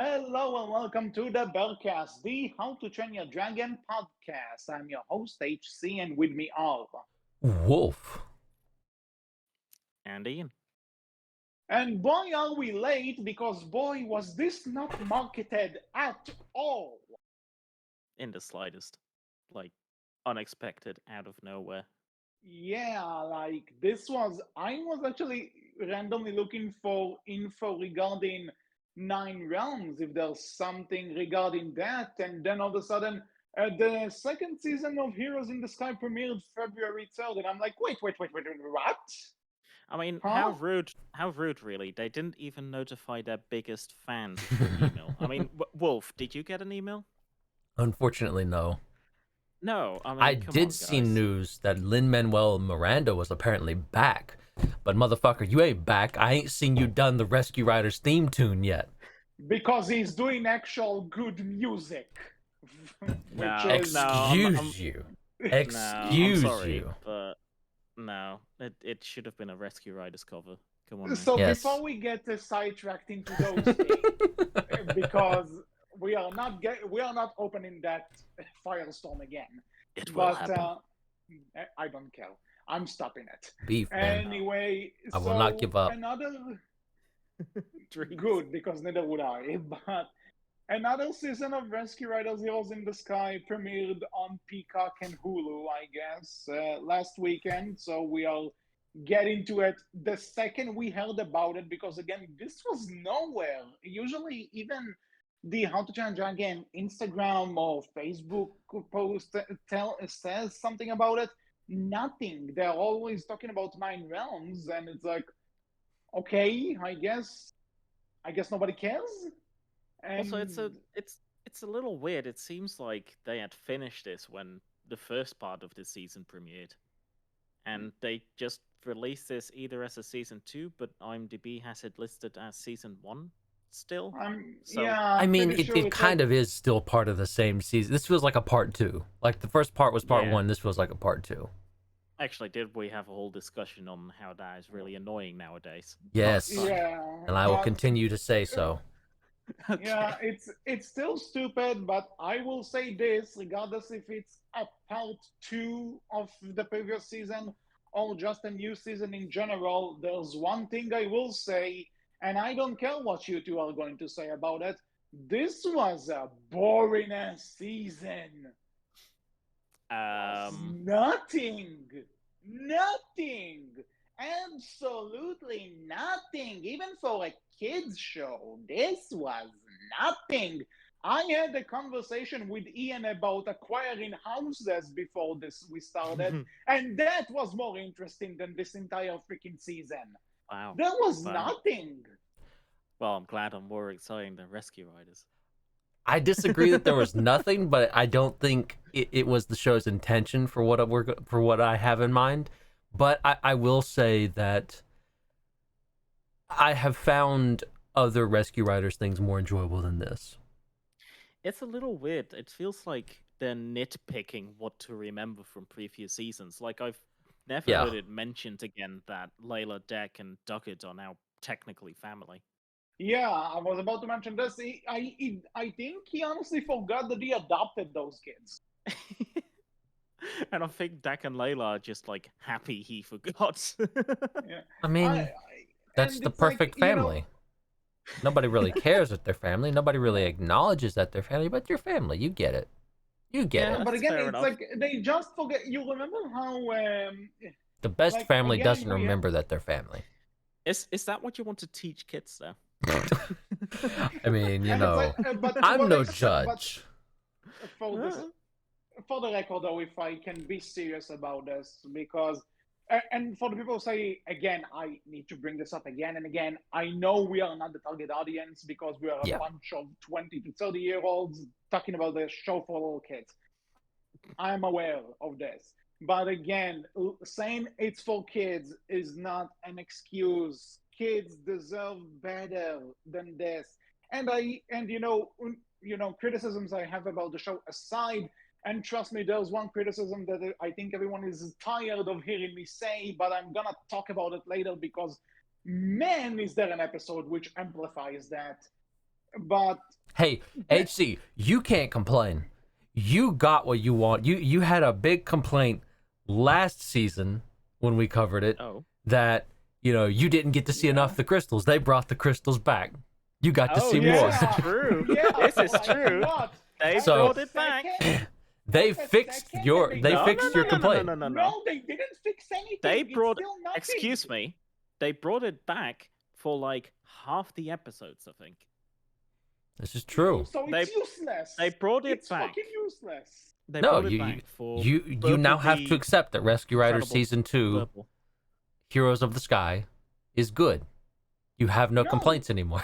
Hello and welcome to the Berkcast, the How to Train Your Dragon podcast. I'm your host HC, and with me are. Wolf. And Ian. And boy, are we late because boy, was this not marketed at all. In the slightest. Like, unexpected, out of nowhere. Yeah, like this was. I was actually randomly looking for info regarding Nine Realms, if there's something regarding that, and then all of a sudden. The second season of Heroes in the Sky premiered February 3rd, and I'm like, wait, what? I mean, how Huh? rude, how rude, really. They didn't even notify their biggest fans through email. I mean, Wolf, did you get an email? Unfortunately, no. No, I I mean, come did on, see guys. news that Lin-Manuel Miranda was apparently back. But motherfucker, you ain't back. I ain't seen you done the Rescue Riders theme tune yet. Because he's doing actual good music. Which No, is. no, Excuse you. no, I'm Excuse sorry, you. but no, it should have been a Rescue Riders cover. Come on, man. So Yes. before we get sidetracked into those things, because we are not opening that firestorm again. It will But happen. I don't care. I'm stopping it. Beef, man. Anyway, I will not so give up. another Dreams. good because neither would I. But another season of Rescue Riders Heroes in the Sky premiered on Peacock and Hulu, I guess, last weekend. So we are getting to it the second we heard about it, because again, this was nowhere. Usually, even the How to Train a Dragon Instagram or Facebook post says something about it. Nothing. They're always talking about Nine Realms, and it's like, okay, I guess nobody cares. Also, And it's a little weird. It seems like they had finished this when the first part of the season premiered, and they just released this either as a season 2, but IMDb has it listed as season 1 still. So I I'm mean, pretty it, sure it it said. kind of is still part of the same season. This feels like a part two. Like the first part was part yeah, one. This feels like a part two. actually, did we have a whole discussion on how that is really annoying nowadays? But Yes. fine. Yeah, And I will but continue to say so. yeah, Okay. it's still stupid. But I will say this, regardless if it's a part two of the previous season or just a new season in general, there's one thing I will say, and I don't care what you two are going to say about it. This was a boring ass season. Was Um, nothing, absolutely nothing. Even for a kids show, this was nothing. I had a conversation with Ian about acquiring houses before this we started, and that was more interesting than this entire freaking season. wow, There was wow. nothing. Well, I'm glad I'm more exciting than Rescue Riders. I disagree that there was nothing, but I don't think it was the show's intention for what I have in mind. But I will say that I have found other Rescue Riders things more enjoyable than this. It's a little weird. It feels like they're nitpicking what to remember from previous seasons. Like, I've never Yeah. heard it mentioned again that Layla, Deck, and Duggett are now technically family. Yeah, I was about to mention this. I think he honestly forgot that he adopted those kids. And I think Deck and Layla are just like happy he forgot. Yeah, I I, mean, I that's and the it's like, perfect family. Nobody really cares that they're family. Nobody really no. acknowledges that they're family, but you're family. You get it. You get Yeah, Yeah, it. but that's again, fair it's enough. like they just forget. You remember how, The best like family again, doesn't we had. remember that they're family. Is that what you want to teach kids though? I mean, And it's like, but I'm what I no said, but judge. for this, for the record, though, if I can be serious about this, because, and for the people who say again, I need to bring this up again and again. I know we are not the target audience because we are a Yeah. bunch of 20 to 30-year-olds talking about the show for little kids. I'm aware of this. But again, saying it's for kids is not an excuse. Kids deserve better than this. And criticisms I have about the show aside, and trust me, there's one criticism that I think everyone is tired of hearing me say, but I'm gonna talk about it later because man, is there an episode which amplifies that. But Hey, HC, you can't complain. You got what you want. You had a big complaint last season when we covered it Oh. that you didn't get to see enough of the crystals. They brought the crystals back. You got to Oh, see this more. is true. yeah, This is like true. what? They So- brought it back. They Half a fixed second your and they No, fixed no, your no, no, no, complaint. no, no, no. No, they didn't fix anything. They It's brought. still nothing. Excuse me. They brought it back for like half the episodes, I think. This is true. So it's useless. They brought it it's back. fucking useless. They No, brought it you back for you now have to Bumblebee, accept that Rescue Riders Incredible Season 2, Purple. Heroes of the Sky, is good. You have no No. complaints anymore.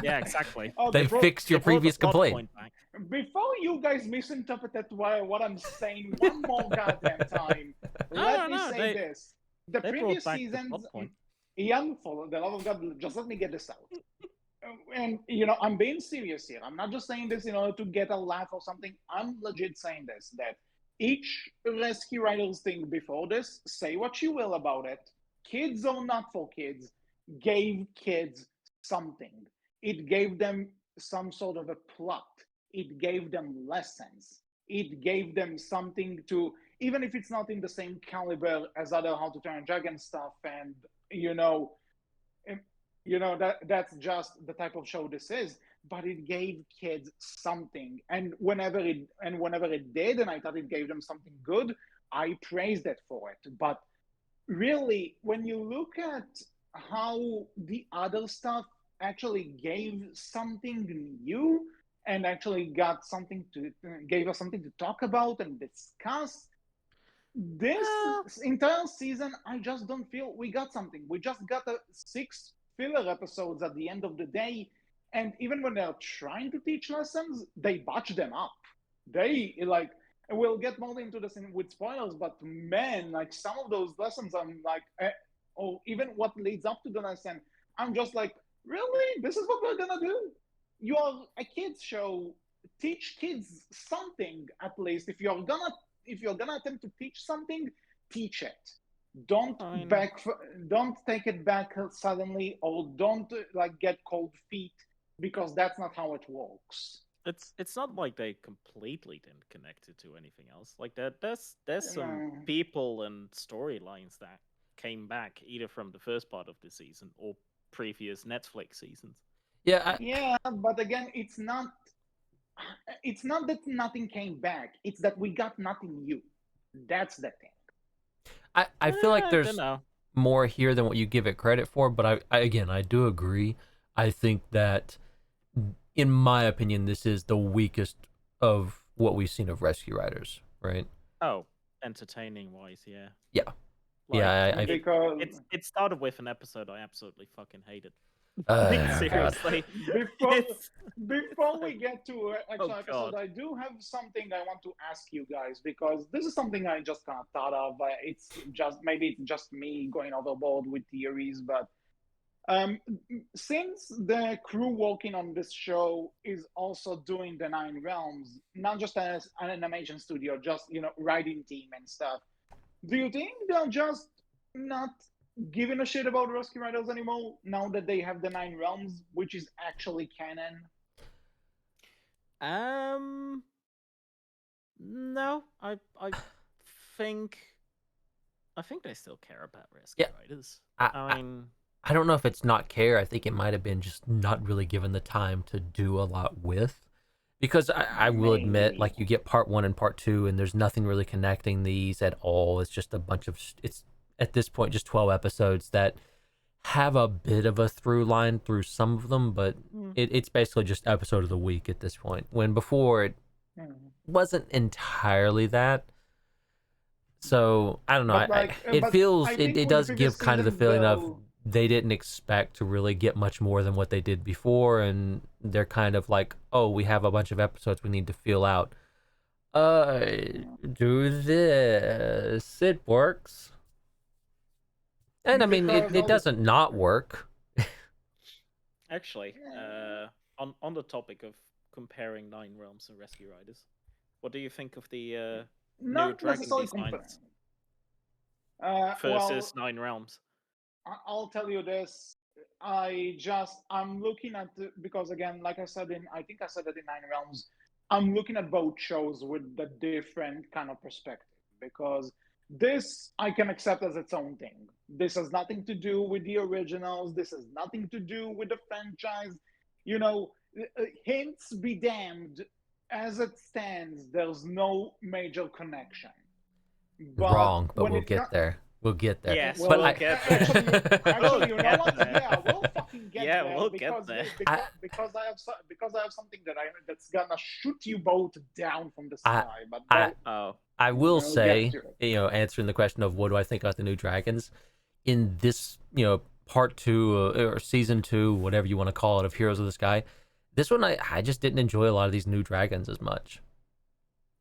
Yeah, exactly. Oh, They fixed your They brought the previous plot complaint. point back. Before you guys misinterpret what I'm saying one more goddamn time, let me say this. The they brought previous back the seasons, plot point. Ian, for the love of God, just let me get this out. And, I'm being serious here. I'm not just saying this in order to get a laugh or something. I'm legit saying this, that each Rescue Riders thing before this, say what you will about it, kids or not for kids, gave kids something. It gave them some sort of a plot. It gave them lessons. It gave them something to, even if it's not in the same caliber as other How to Train a Dragon stuff, and that's just the type of show this is. But it gave kids something, and whenever it did, and I thought it gave them something good, I praised it for it. But really, when you look at how the other stuff actually gave something new and actually gave us something to talk about and discuss, this entire season, I just don't feel we got something. We just got 6 filler episodes at the end of the day, and even when they're trying to teach lessons, they botch them up. They we'll get more into this with spoilers, but man, like some of those lessons, I'm like, or even what leads up to the lesson, I'm just like, really? This is what we're gonna do? You are a kids show. Teach kids something at least. If you're gonna attempt to teach something, teach it. Don't Fine. don't take it back suddenly, or don't get cold feet, because that's not how it works. It's not like they completely didn't connect it to anything else. Like there's some No. people and storylines that came back either from the first part of the season or previous Netflix seasons. Yeah, Yeah, but again, it's not that nothing came back. It's that we got nothing new. That's the thing. I feel like I there's don't know. more here than what you give it credit for, but I do agree. I think that, in my opinion, this is the weakest of what we've seen of Rescue Riders, right? Oh, entertaining wise, yeah. Yeah. Yeah, I- Because it started with an episode I absolutely fucking hated. God. Seriously. before It's- before we get to actual Oh, episode, God. I do have something I want to ask you guys, because this is something I just kind of thought of. Maybe it's just me going overboard with theories, but since the crew working on this show is also doing the Nine Realms, not just as an animation studio, just writing team and stuff, do you think they're just not giving a shit about Rescue Riders anymore now that they have the Nine Realms, which is actually canon? No, I think they still care about Rescue Riders. I mean, I don't know if it's not care. I think it might have been just not really given the time to do a lot with. Because I will admit, like, you get part 1 and part 2, and there's nothing really connecting these at all. It's just a bunch of, it's at this point just 12 episodes that have a bit of a through line through some of them, but it's basically just episode of the week at this point. When before it wasn't entirely that. So I don't know. It does give kind of the feeling of they didn't expect to really get much more than what they did before, and they're kind of like, oh, we have a bunch of episodes we need to fill out. Do this. It works. And I mean, it doesn't not work. actually, on the topic of comparing Nine Realms and Rescue Riders, what do you think of the new Not dragon necessarily designs well, versus Nine Realms? I'll tell you this. I'm looking at because again, like I think I said it in Nine Realms. I'm looking at both shows with the different kind of perspective because this I can accept as its own thing. This has nothing to do with the originals. This has nothing to do with the franchise. You know, hints be damned. As it stands, there's no major connection. But Wrong, but when we'll it get comes, there. We'll get there. Yes, But we'll well, get there. actually, you know Get what? there. Yeah, we'll fucking get Yeah, there we'll get because there. because because I have because I have something that's gonna shoot you both down from the I, sky. But I, Oh, I will we'll get say, to it. answering the question of what do I think about the new dragons in this, part two or season two, whatever you want to call it, of Heroes of the Sky. This one, I just didn't enjoy a lot of these new dragons as much.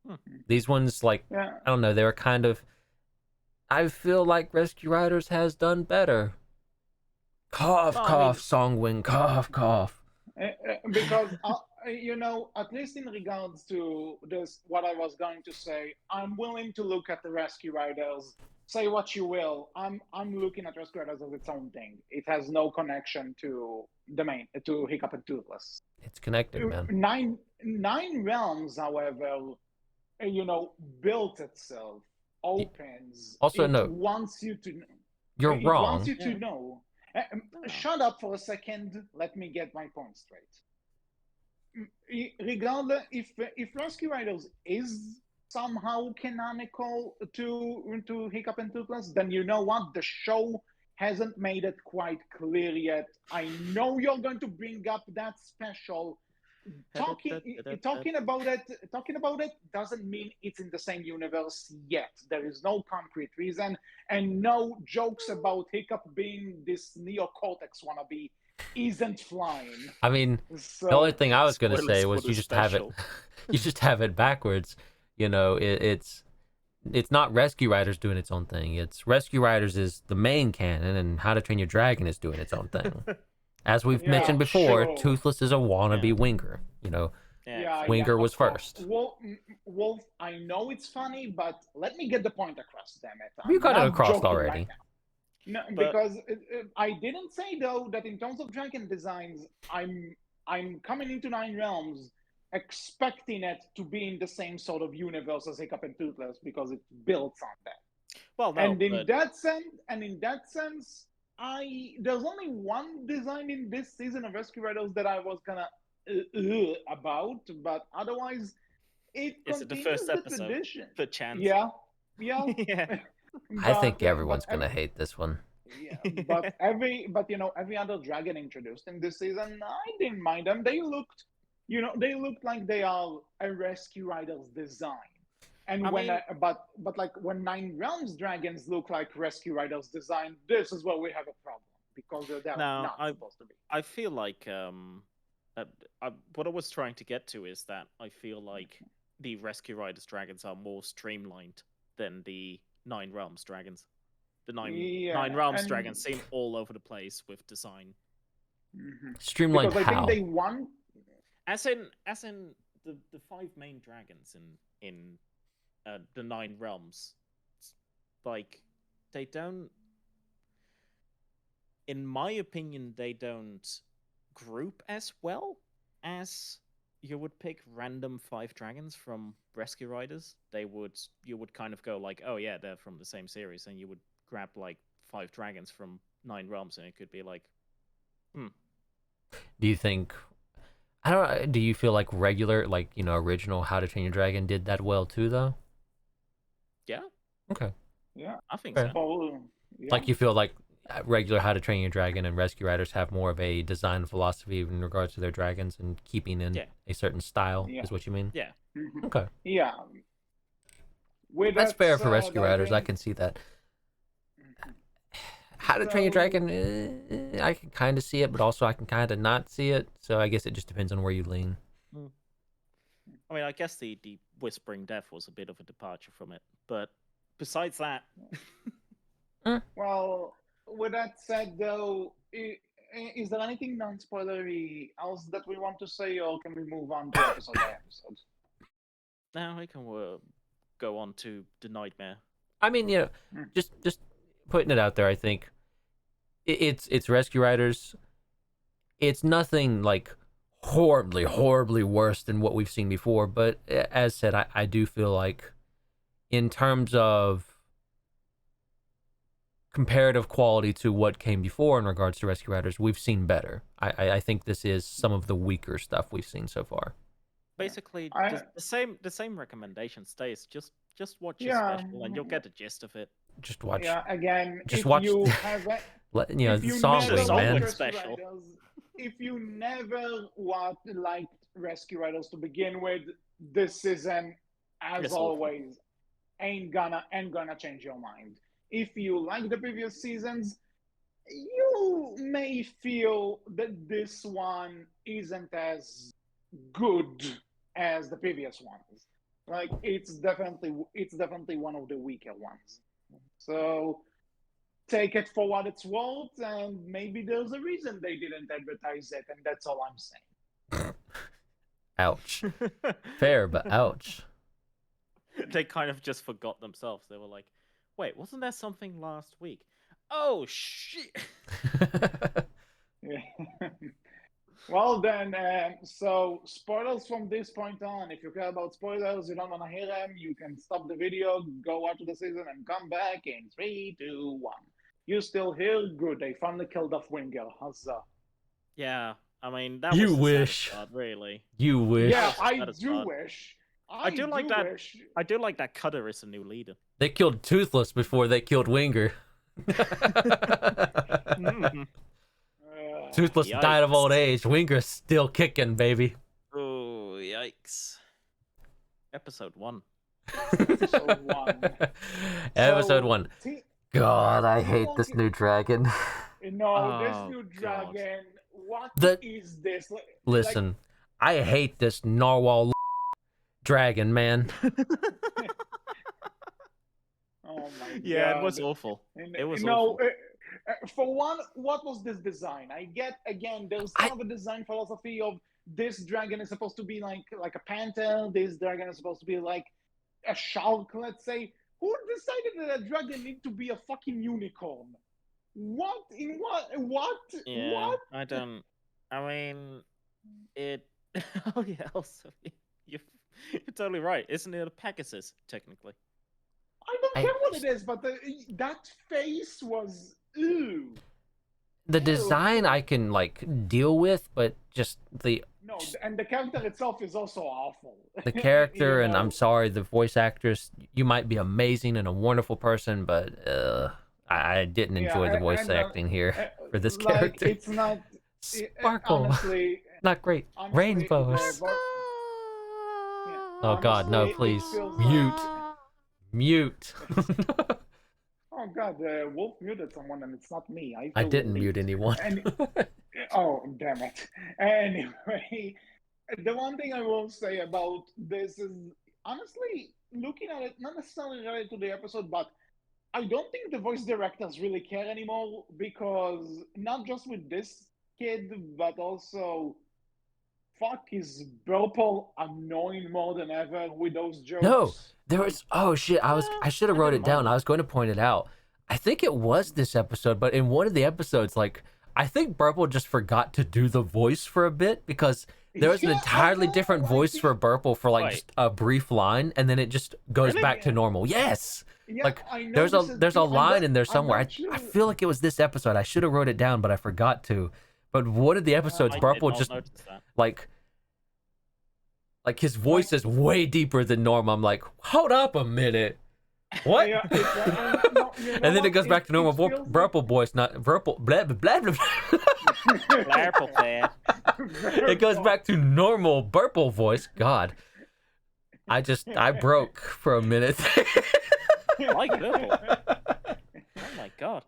Hmm. These ones, like, Yeah, I don't know, they were kind of. I feel like Rescue Riders has done better. Cough, well, I mean, cough, Songwing, cough, cough. because at least in regards to this, what I was going to say, I'm willing to look at the Rescue Riders. Say what you will, I'm looking at Rescue Riders as its own thing. It has no connection to the main to Hiccup and Toothless. It's connected, man. Nine realms, however, built itself, opens. Also, It no, wants you to. you're It wants wrong. you to yeah. know. Oh. Shut up for a second. Let me get my point straight. Regardless, if Rescue Riders is somehow canonical to Hiccup and Toothless, then you know what? The show hasn't made it quite clear yet. I know you're going to bring up that special. Talking about it doesn't mean it's in the same universe yet. There is no concrete reason and no jokes about Hiccup being this neocortex wannabe isn't flying. I mean, the only So thing I was gonna Spoilers say for was the you just have it, special. you just have it backwards. It's not Rescue Riders doing its own thing. It's Rescue Riders is the main canon, and How to Train Your Dragon is doing its own thing. As we've mentioned yeah, before, sure. Toothless is a wannabe Yeah. Winger. Yeah, Yeah, exactly. yeah, Winger of was course. first. Wolf, I know it's funny, but let me get the point across, damn it. You I'm got it not across joking right already. now. No, But because I didn't say though that in terms of dragon designs, I'm coming into Nine Realms expecting it to be in the same sort of universe as Hiccup and Toothless because it builds on that. well, no, And in but that sense, I there's only one design in this season of Rescue Riders that I was gonna about, but otherwise, it is it the continues first the episode? tradition. For chance. Yeah, yeah, Yeah. I think but everyone's gonna hate this one. yeah, but every other dragon introduced in this season, I didn't mind them. They looked like they are a Rescue Riders design. I And mean, but like when Nine Realms dragons look like Rescue Riders design, this is where we have a problem because they're no, not supposed to be. I feel like uh, what I was trying to get to is that I feel like the Rescue Riders dragons are more streamlined than the Nine Realms dragons. The Nine Yeah, Realms and dragons seem all over the place with design. mhm. Streamlined Because I think how? they want. As in the five main dragons in the Nine Realms, like they don't, in my opinion, they don't group as well as you would pick random five dragons from Rescue Riders. You would kind of go like, oh yeah, they're from the same series, and you would grab like five dragons from Nine Realms, and it could be like, hmm, Do you think? I don't know. Do you feel like regular, like original How to Train Your Dragon did that well too, though? yeah, Okay. Yeah. I think Fair. so. Oh, yeah. Like you feel like regular How to Train Your Dragon and Rescue Riders have more of a design philosophy in regards to their dragons and keeping in Yeah, a certain style, Yeah. is what you mean? yeah. Mhm. Okay. Yeah. With That's that fair for said, Rescue I Riders. I think. can see that. Mhm. How to Train Your So Dragon, I can kind of see it, but also I can kind of not see it. So I guess it just depends on where you lean. Mm. I mean, I guess the Whispering Death was a bit of a departure from it, but besides that, well, with that said, though, is there anything non-spoilery else that we want to say, or can we move on to episode by episode? now I can go on to the Nightmare. I mean, Mm. just putting it out there. I think it's Rescue Riders. It's nothing like horribly worse than what we've seen before, but as said, I do feel like in terms of comparative quality to what came before in regards to Rescue Riders, we've seen better. I think this is some of the weaker stuff we've seen so far. Basically, the same recommendation stays. Just watch your Yeah. special and you'll get the gist of it. Just watch. Yeah, again, Just if watch. you have a, The never songling, man. liked Rescue Rescue Special. Riders, if you never liked Rescue Riders to begin with, this season, as It's awful. always, ain't gonna change your mind. If you like the previous seasons, you may feel that this one isn't as good as the previous ones. Like it's definitely one of the weaker ones. So take it for what it's worth, and maybe there's a reason they didn't advertise it, and that's all I'm saying. Ouch. Fair, but ouch. They kind of just forgot themselves. They were like, "Wait, wasn't there something last week? Oh shit!" Yeah. Well then, so spoilers from this point on. If you care about spoilers, you don't want to hear them, you can stop the video, go watch the season, and come back in 3, 2, 1. You still here? Good. They finally killed off Winger. Huzzah! Yeah, I mean that You was the wish. saddest part, really. You wish. Yeah, That was the I saddest do part. wish. I do like that. Wish. I do like that Cutter is the new leader. They killed Toothless before they killed Winger. Mhm. Toothless died of old Yikes. age. Winger's still kicking, baby. Oh yikes! Episode 1. Episode 1. Episode So, 1. God, I hate this new dragon. No, this Oh, new God. dragon. What is The- this? Listen, I hate this narwhal dragon, man. Oh my Yeah, god. it was awful. It was no. awful. For one, what was this design? I get again. There's kind of a design philosophy of this dragon is supposed to be like a panther. This dragon is supposed to be like a shark. Let's say. Who decided that a dragon need to be a fucking unicorn? What in what? What? Yeah, What? I don't. I mean, it. Oh yeah. Also, you're totally right. Isn't it a Pegasus technically? I don't care what it is, but that face was ew. The design I can like deal with, but just the No, and the character itself is also awful. character, You and know? I'm sorry, the voice actress. You might be amazing and a wonderful person, but I didn't enjoy the voice acting here for this like, character. It's not Sparkle, honestly. not great. Honestly, Rainbows. Yeah, Oh God, no! honestly, it Please feels mute. Oh God, Wolf muted someone, and it's not me. I feel didn't relieved. mute anyone. Oh, damn it. Anyway, the one thing I will say about this is honestly looking at it, not necessarily related to the episode, but I don't think the voice directors really care anymore because not just with this kid, but also fuck is Burple annoying more than ever with those jokes. No, there was. Oh shit! I should have I wrote it didn't down. mind I was going to point it out. I think it was this episode, but in one of the episodes, like I think Burple just forgot to do the voice for a bit because there was an Yeah, I entirely know, different I voice think- for Burple for like Right. just a brief line, and then it just goes Really? back to normal. Yes, Yeah, like I know there's a this is- there's a I'm line not- in there I'm somewhere. not I sure. feel like it was this episode. I should have wrote it down, but I forgot to. But one of the episodes, I did Burple not just notice that. like his voice is way deeper than normal. I'm like, hold up a minute. What? Yeah, no, you know And then it what? goes back to normal feels like- Burple voice, not Burple. Blah, blah, blah, blah. Blurple fair. It goes back to normal Burple voice. God, I broke for a minute. Like Blurple. Oh my god.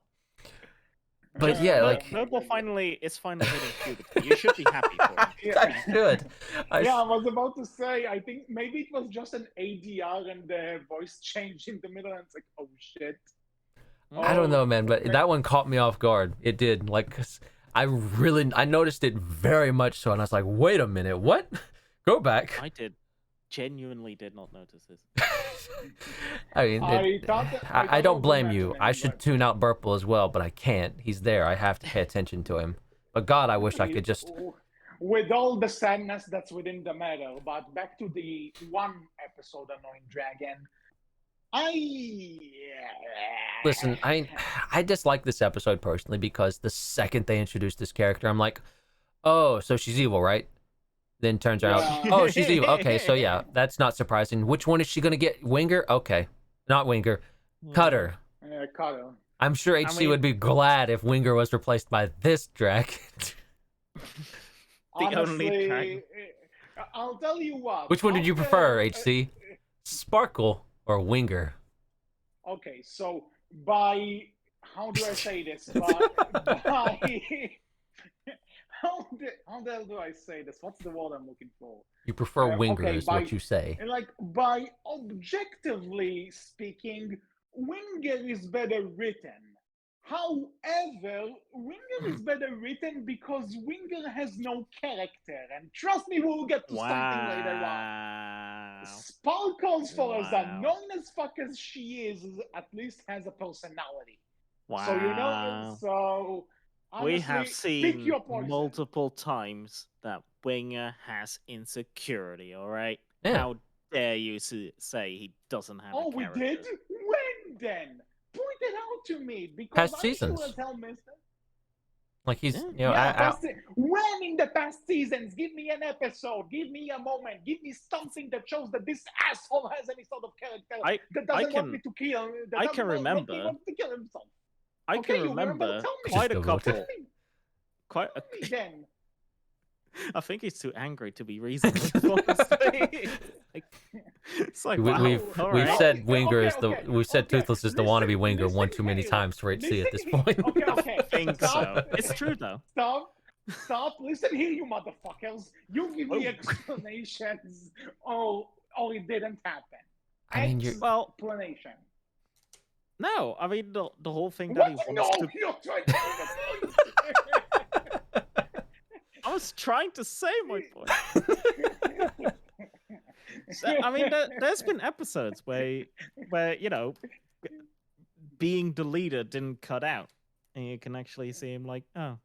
But yeah, like Blurple finally hitting puberty. You should be happy for him. I should. Yeah, I was about to say, I think maybe it was just an ADR and the voice changed in the middle, and it's like, oh shit. I don't know, man, but that one caught me off guard. It did, like, 'cause I noticed it very much so, and I was like, wait a minute, what? Go back. I genuinely did not notice this. I mean, I thought I don't of blame you. mentioning, I should but tune out Burple as well, but I can't. He's there. I have to pay attention to him. But God, I wish I could just. with all the sadness that's within the matter. But back to the one episode Annoying Dragon. Listen, I dislike this episode personally because the second they introduced this character, I'm like, oh, so she's evil, right? Then turns out, Yeah. oh, she's evil. Okay, so yeah, that's not surprising. Which one is she gonna get? Winger? Okay, not Winger. Cutter. Cutter. I'm sure HC mean- would be glad if Winger was replaced by this dragon. The only dragon. I'll tell you what. Which one did you after- prefer, HC? Sparkle or Winger? Okay, so by how do I say this? By how the hell do I say this? What's the word I'm looking for? You prefer Winger, okay, is by- what you say. Like by objectively speaking, Winger is better written. However, Winger is better written because Winger has no character, and trust me, we'll get to something later on. Wow. Sparkles, for as Wow. unknown as fuck as she is, at least has a personality. Wow. So you know, so We have honestly, pick seen your poison. multiple times that Winger has insecurity, all right? Yeah. How dare you say he doesn't have Oh, a we character? did? When then? Point it out to me, because Past I'm seasons. sure as hell missed it. Like he's, Yeah. you know, When in the past seasons? Give me an episode. Give me a moment. Give me something that shows that this asshole has any sort of character that doesn't want me to kill. That I doesn't can want me remember. to kill himself. I Okay, can you remember tell me. quite a Just couple. devoted. Quite a, Tell me then. I think he's too angry to be reasonable. honestly. It's like, wow, we've all we've right. said Winger is the okay, we've said okay. Toothless is the Listen- wannabe Winger one listen too many here. times for HC at this Listen here. point. Okay. I think so. Stop. It's true though. Stop. Listen here, you motherfuckers. You give me Oh. explanations, or it didn't happen. I mean, you're Well, Explanation. no, I mean the whole thing that he What? wants No, to. you're trying to make a point. I was trying to say my point. So, I mean, there's been episodes where you know, being the leader didn't cut out, and you can actually see him like, oh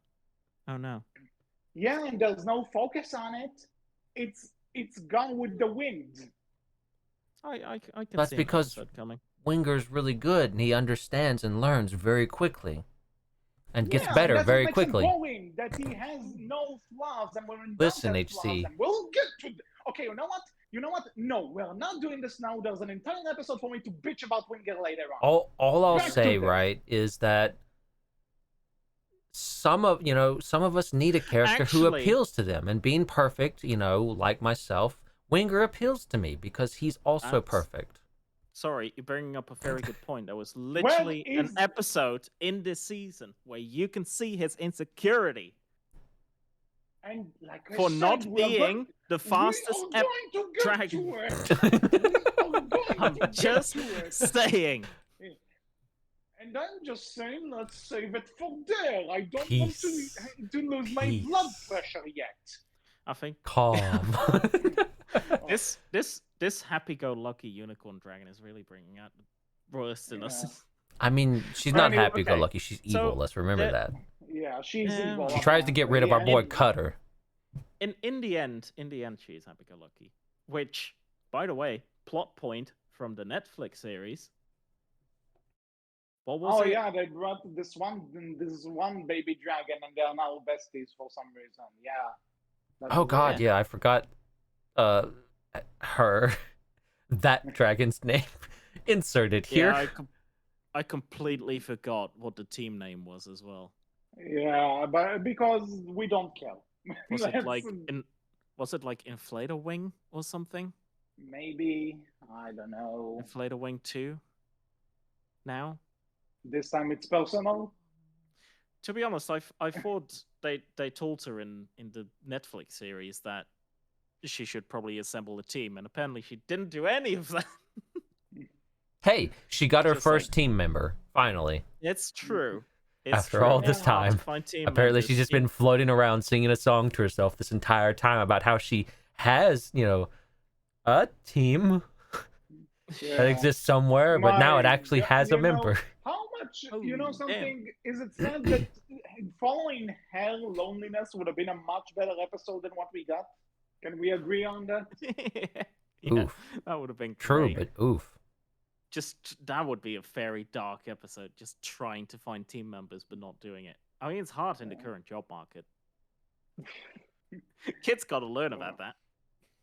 no. Yeah, and there's no focus on it. It's gone with the wind. I can That's see because- an episode coming. Winger's really good and he understands and learns very quickly, and gets Yeah, better that's very what makes him quickly. going, that he has no flaws, and we're in Listen, Dante's HC. flaws, and we'll get to. Okay, you know what? No, we're not doing this now. There's an entire episode for me to bitch about Winger later on. All I'll Back to say, this. right, is that some of us need a character who Actually- appeals to them, and being perfect, like myself, Winger appeals to me because he's also That's- perfect. Sorry, you're bringing up a very good point. There was literally an is- episode in this season where you can see his insecurity And like I for said, not we're being the fastest. we are going to get dragon. to it. We are going I'm to just get to it. saying. And I'm just saying, let's save it for there. I don't Peace. want to lose my Peace. blood pressure yet. I think Calm. this happy-go-lucky unicorn dragon is really bringing out the worst in us. Yeah. I mean, she's not Anyway, happy-go-lucky. She's So, evil. Let's remember that- that. Yeah, she's Yeah. evil. She tries to get rid of our Yeah, boy and- Cutter. In the end, she is happy-go-lucky. Which, by the way, plot point from the Netflix series. What was Oh it? yeah, they brought this one baby dragon, and they are now besties for some reason. Yeah. That's Oh God, weird. yeah, I forgot. Her, that dragon's name, inserted here. Yeah, I completely forgot what the team name was as well. Yeah, but because we don't kill. Was it Let's- like Inflator Wing or something? maybe I don't know. Inflator Wing 2? Now? This time it's personal. To be honest, I thought they told her in the Netflix series that she should probably assemble a team, and apparently she didn't do any of that. Hey, she got her Just first team member finally. It's true. It's After true. all this It's hard to time, find team Apparently, members. she's just been floating around singing a song to herself this entire time about how she has, a team. that Yeah. exists somewhere, but now it My actually God, has a member. how much, Oh, damn. something, is it sad that following Her Loneliness would have been a much better episode than what we got? Can we agree on that? Yeah, Oof. that would have been True, great. but oof. Just that would be a very dark episode. Just trying to find team members but not doing it. I mean, it's hard in the current job market. Kids got to learn about that.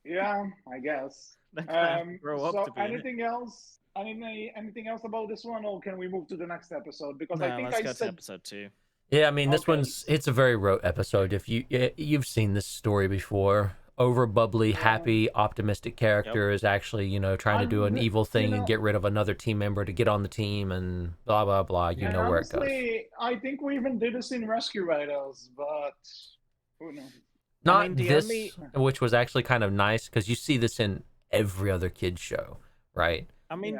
Yeah, I guess. They're gonna have to grow up So to be in it. anything else? Anything else about this one, or can we move to the next episode? Because I No, think let's I go to said episode 2. Yeah, I mean, this Okay. it's a very rote episode. If you've seen this story before, over bubbly, Yeah. happy, optimistic character is actually, trying to do an And, evil thing and know- get rid of another team member to get on the team and blah blah blah. You and know where it goes. honestly, I think we even did this in Rescue Riders, but who knows? Not the this, only- which was actually kind of nice because you see this in every other kids show, right? I mean, Yeah.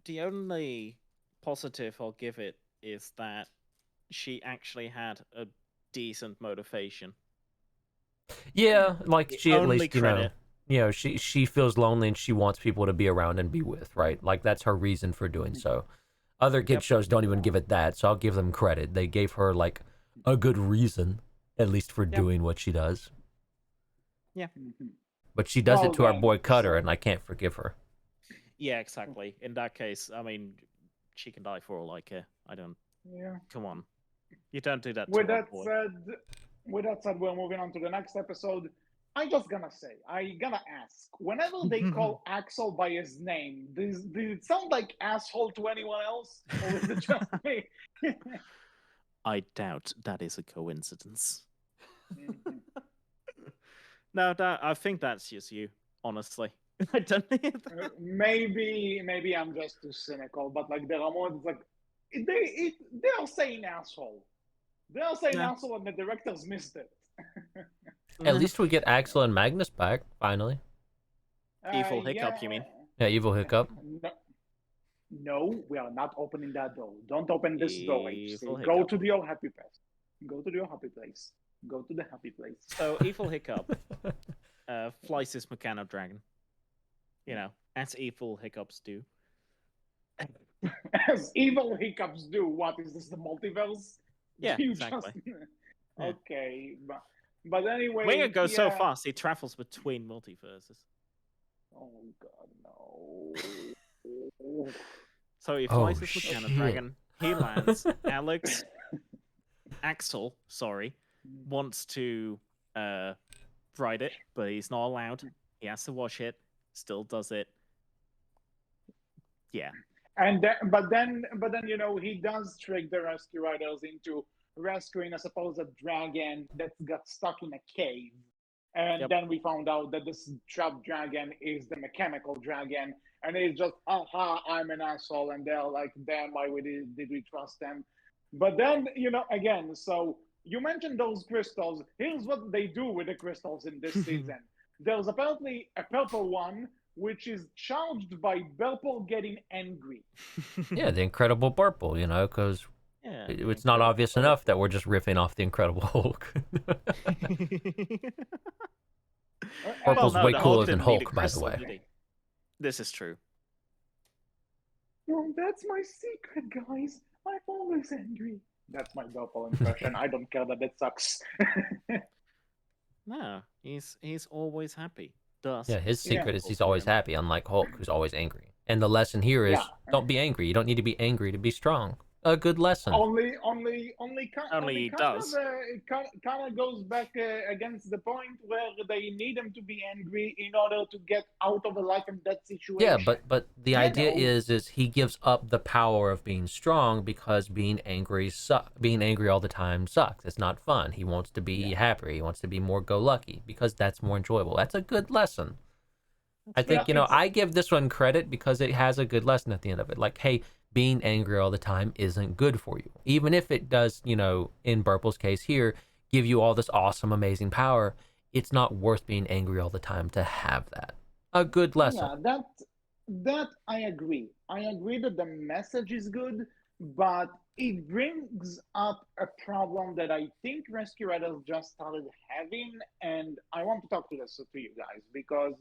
the only positive I'll give it is that she actually had a decent motivation. Yeah, like The she at only least credit. she feels lonely and she wants people to be around and be with, right? Like that's her reason for doing so. Other kid Yep. shows don't even give it that, so I'll give them credit. They gave her like a good reason, at least for doing what she does. Mhm. But she does Well it to our then, boy Cutter, so- and I can't forgive her. Yeah, exactly. In that case, I mean, she can die for all I care. I don't. Yeah. Come on, you don't do that to With our that boy. said, we're moving on to the next episode. I just gonna say, I gonna ask. Whenever they call Axel by his name, did it sound like asshole to anyone else, or is it just me? I doubt that is a coincidence. Mhm. No, I think that's just you. Honestly, I don't think. Maybe I'm just too cynical, but like there are moments like they are saying asshole. They are saying Yeah. asshole, and the directors missed it. At least we get Axel and Magnus back finally. Evil Hiccup, you mean? Yeah, Evil Hiccup. No, we are not opening that door. Don't open this door. Evil HC. Go Hiccup. to your happy place. Go to your happy place. Go to the happy place. So Evil Hiccup flies his Mechano Dragon. As Evil Hiccups do. As evil hiccups do. What is this? The multiverse? Yeah, You exactly. just- Yeah. Okay, but anyway. Winger goes so yeah. fast, he travels between multiverses. Oh God, no. So he Oh, flies his Mechano shit. Dragon. He lands. Axel, Mm. wants to ride it, but he's not allowed. He has to wash it. Still does it. Yeah. And but then he does trick the rescue riders into rescuing a supposed dragon that got stuck in a cave, and Yep. then we found out that this trapped dragon is the mechanical dragon, and it's just aha, I'm an asshole, and they're like, damn, why did we trust them? But then again, so you mentioned those crystals. Here's what they do with the crystals in this season. There's apparently a purple one, which is charged by Burple getting angry. Yeah, the Incredible Purple, because Yeah. it's not obvious enough that we're just riffing off the Incredible Hulk. Purple's way the cooler didn't than need a Hulk, by the crystal, way. did he? This is true. Oh, that's my secret, guys. I'm always angry. That's my Burple impression. I don't care that it sucks. No, he's always happy. Thus, Yeah, his secret is difficult he's for always him. happy, unlike Hulk, who's always angry. And the lesson here is Yeah. don't be angry. You don't need to be angry to be strong. A good lesson. Only Only does. It kind of goes back against the point where they need him to be angry in order to get out of a life and death situation. Yeah, but the You idea know. is he gives up the power of being strong because being angry all the time sucks. It's not fun. He wants to be happier. He wants to be more go-lucky because that's more enjoyable. That's a good lesson. I think, it's- I give this one credit because it has a good lesson at the end of it. Like, hey, being angry all the time isn't good for you. Even if it does, in Burple's case here, give you all this awesome, amazing power, it's not worth being angry all the time to have that. A good lesson. Yeah, that I agree. I agree that the message is good, but it brings up a problem that I think Rescue Riders just started having, and I want to talk to you guys because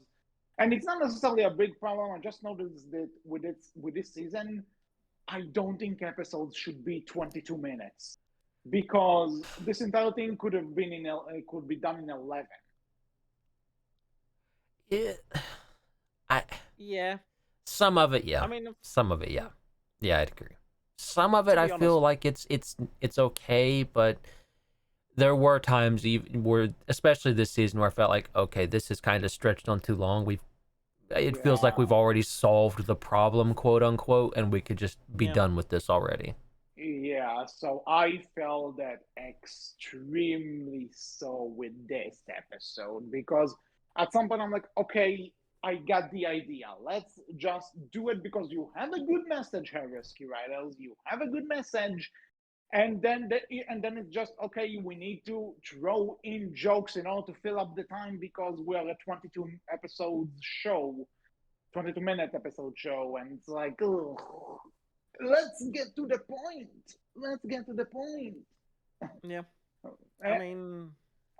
And it's not necessarily a big problem. I just noticed that with this season, I don't think episodes should be 22 minutes because this entire thing could have been could be done in 11. It, I Yeah, some of it, yeah. I mean, Some of it, yeah. Yeah, I'd agree. Some of it, to I be honest, feel like it's okay, but there were times even where, especially this season, where I felt like, okay, this is kind of stretched on too long. It feels like we've Yeah. already solved the problem, quote unquote, and we could just be yeah, done with this already. Yeah, so I felt that extremely so with this episode because at some point I'm like, okay, I got the idea. Let's just do it because you have a good message here, Rescue Riders. You have a good message, and then it's just okay. We need to throw in jokes in order to fill up the time because we are a 22 episodes show, 22-minute episode show, and it's like, ugh, let's get to the point. Let's get to the point. yeah. I Eh, mean,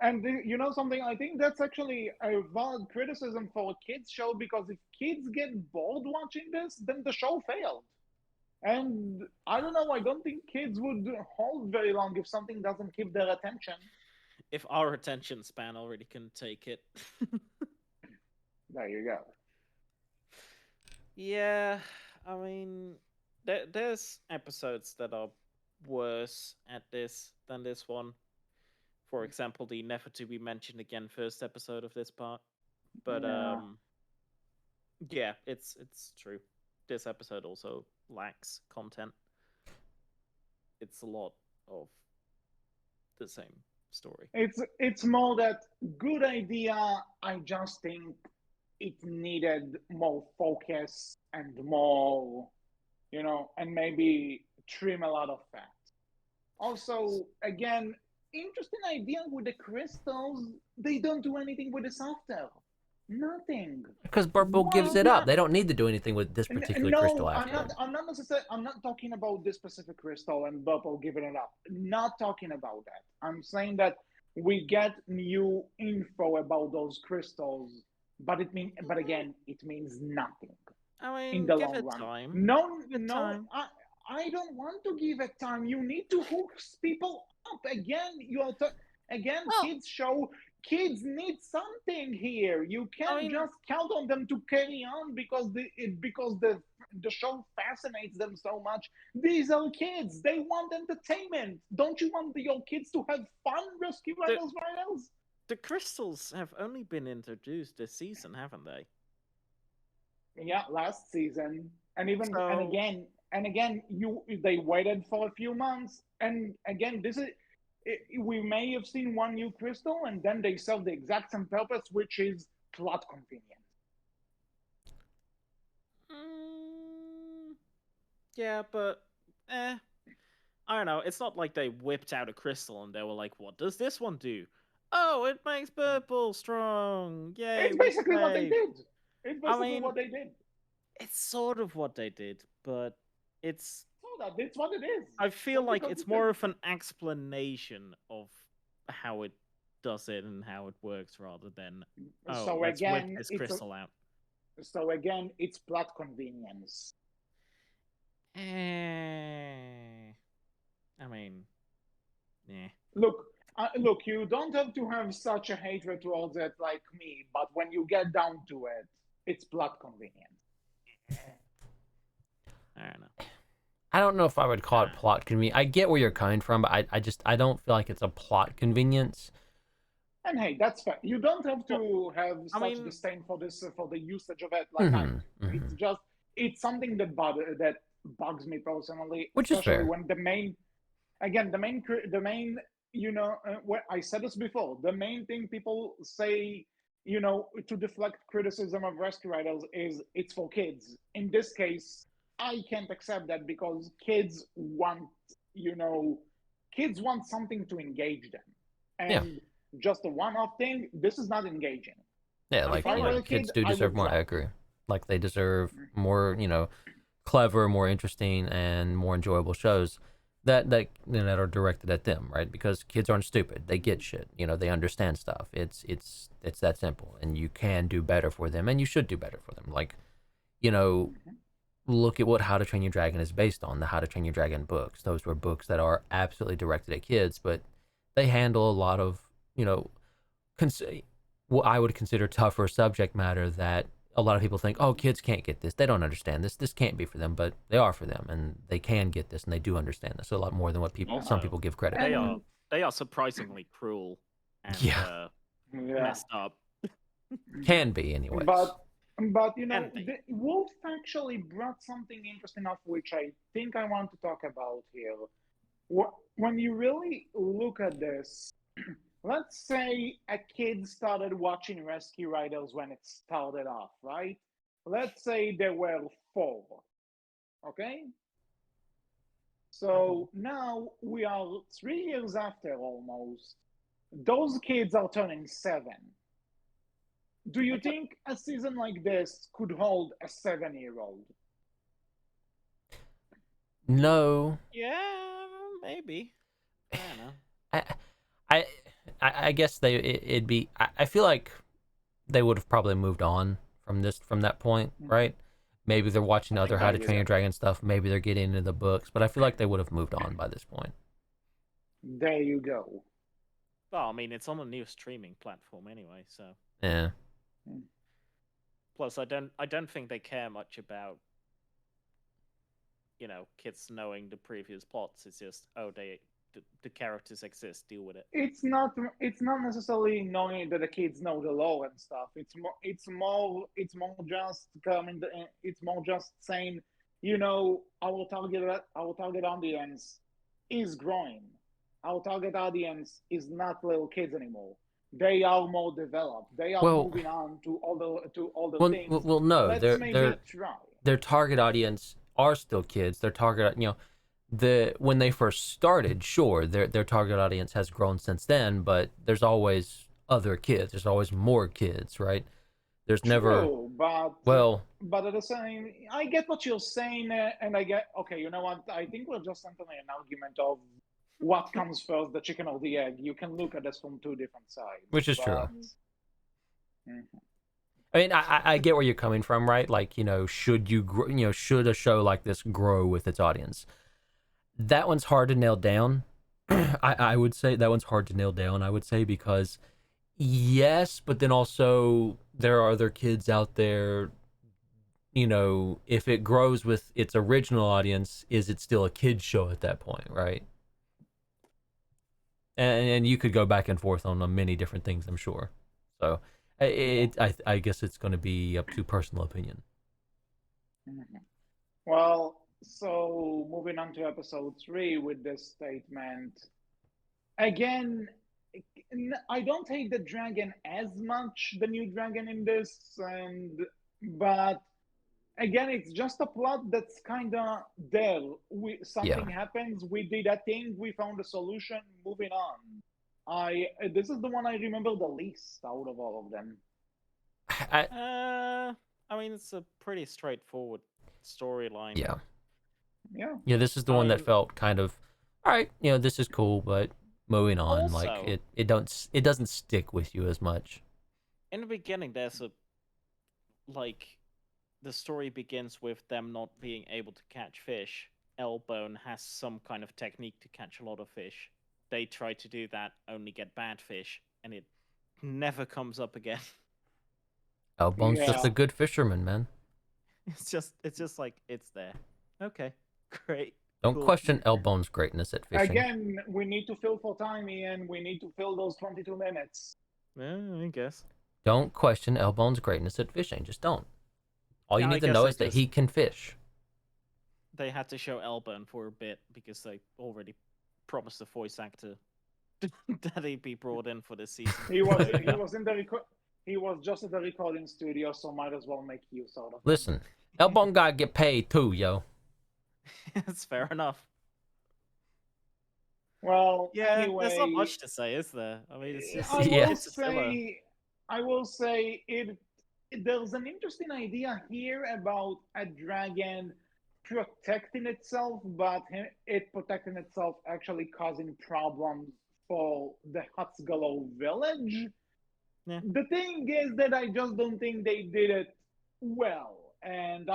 And you know something? I think that's actually a valid criticism for a kids show because if kids get bored watching this, then the show failed. And I don't know. I don't think kids would hold very long if something doesn't keep their attention. if our attention span already can take it. There you go. Yeah, I mean, there's episodes that are worse at this than this one. For example, the never to be mentioned again first episode of this part. But Yeah. yeah, it's true. This episode also lacks content. It's a lot of the same story. It's more that good idea. I just think it needed more focus and more, and maybe trim a lot of fat. Also, again, interesting idea with the crystals. They don't do anything with the after. Nothing. Because Burple gives Why it up. not? They don't need to do anything with this particular crystal No, after. I'm not necessarily. I'm not talking about this specific crystal and Bubble giving it up. Not talking about that. I'm saying that we get new info about those crystals, but again, it means nothing I in mean, the give long it run. time. No, Give it no, time. I don't want to give it time. You need to hook people up again. Again, Well, kids need something here. You I can't mean, just count on them to carry on because the show fascinates them so much. These are kids. They want entertainment. Don't you want your kids to have fun, Rescue the Riders? the crystals have only been introduced this season, haven't they? Yeah, last season, and So again, they waited for a few months, and again, we may have seen one new crystal, and then they serve the exact same purpose, which is plot convenience. mm, yeah, but I don't know. It's not like they whipped out a crystal and they were like, "What does this one do?" Oh, it makes purple strong. Yay, It's we basically what they saved. did. It's I basically mean, what they did. it's sort of what they did, but it's. So that's what it is. I feel Just like because it's it's a more of an explanation of how it does it and how it works rather than, oh, so let's whip again, this it's a, crystal out. so again, it's plot convenience. I mean, yeah. Look, you don't have to have such a hatred towards it like me, but when you get down to it, it's plot convenience. I don't know. I don't know if I would call it Ah. plot convenience. I get where you're coming from, but I don't feel like it's a plot convenience. And hey, that's fair. You don't have Well, to have I such mean, disdain for this for the usage of it like I Mm-hmm, do. mm-hmm. It's something that bugs me personally, Which is especially fair. when the main what I said this before. The main thing people say, to deflect criticism of Rescue Riders is it's for kids. In this case, I can't accept that because you know, kids want something to engage them, Yeah, and just a one-off thing. This is not engaging. yeah. I If Like I feel were like a kids kid, do I deserve would more. I drop. agree. Like they deserve more, clever, more interesting, and more enjoyable shows. that are directed at them, right? Because kids aren't stupid; they get shit. They understand stuff. It's that simple, and you can do better for them, and you should do better for them. Like, you know, Mhm. look at what How to Train Your Dragon is based on. The How to Train Your Dragon books. Those were books that are absolutely directed at kids, but they handle a lot of cons- what I would consider tougher subject matter that a lot of people think, oh, kids can't get this. They don't understand this. This can't be for them, but they are for them, and they can get this, and they do understand this a lot more than what Yeah. some Also, people give credit they for. are And they are surprisingly cruel and Yeah, yeah. messed up. Mhm. can be anyways. But but Can be. the Wolf actually brought something interesting up, which I think I want to talk about here. When you really look at this, let's say a kid started watching Rescue Riders when it started off, right? Let's say they were 4, okay? Mhm. So now we are 3 years after almost. Those kids are turning 7. Do I you don't. think a season like this could hold a 7-year-old? No, Yeah, maybe. I don't know. I, I, I guess it'd be. I feel like they would have probably moved on from that point, Mhm. right? Maybe they're watching I other think How There to you Train Your go. Dragon stuff. Maybe they're getting into the books, but I feel like they would have moved on by this point. There you go. well, I mean, it's on a new streaming platform anyway, so Yeah. Mm. plus I don't think they care much about kids knowing the previous plots. It's just the characters exist, deal with it. It's not necessarily knowing that the kids know the law and stuff. It's more just coming. It's more just saying, our target audience is growing. Our target audience is not little kids anymore. They are more developed. They are Well, moving on to other things. no, Let's maybe try. their target audience are still kids. Their target, when they first started, sure, their target audience has grown since then, but there's always other kids. There's always more kids, right? There's never, True, but well, but at the same, I get what you're saying, and I get okay. You know what? I think we're just entering an argument of what comes first, the chicken or the egg. You can look at this from two different sides, which is true. but mhm. I mean, I get where you're coming from, right? Like, should should a show like this grow with its audience? That one's hard to nail down. I would say that one's hard to nail down, I would say, because yes, but then also there are other kids out there. If it grows with its original audience, is it still a kid's show at that point, right? And you could go back and forth on many different things, I'm sure. So Yeah. I guess it's going to be up to personal opinion. Mhm. Well, so moving on to episode 3 with this statement again. I don't hate the dragon as much, the new dragon in this, but again, it's just a plot that's kind of there. Yeah. Something happens, we did a thing, we found a solution, moving on. This is the one I remember the least out of all of them. I, I mean, it's a pretty straightforward storyline. yeah. Yeah. Yeah, this is the I one that mean, felt kind of, all right, this is cool, but moving on, like also it doesn't stick with you as much. in the beginning, there's a like the story begins with them not being able to catch fish. Elbone has some kind of technique to catch a lot of fish. They try to do that, only get bad fish, and it never comes up again. Elbone's It's just Yeah. a just good fisherman, man. it's just like it's there. Okay, great, Don't cool. question Elbone's greatness at fishing. Again, we need to fill for time, Ian. We need to fill those 22 minutes. Yeah, I guess. Don't question Elbone's greatness at fishing. Just don't. All you Yeah, I need to guess know they is that just he can fish. they had to show Elbone for a bit because they already promised the voice actor that he'd be brought in for this season. He was So, he was in the he was just at the recording studio, so might as well make use out of him. Listen, Elbone gotta get paid too, yo. it's fair enough. Well, Yeah, there's not anyway, much to say, is there? I mean, it's just I Yeah. will it's a filler. say, I will say it. There's an interesting idea here about a dragon protecting itself, but it protecting itself actually causing problems for the Hatsgalo village. Yeah. The thing is that I just don't think they did it well. And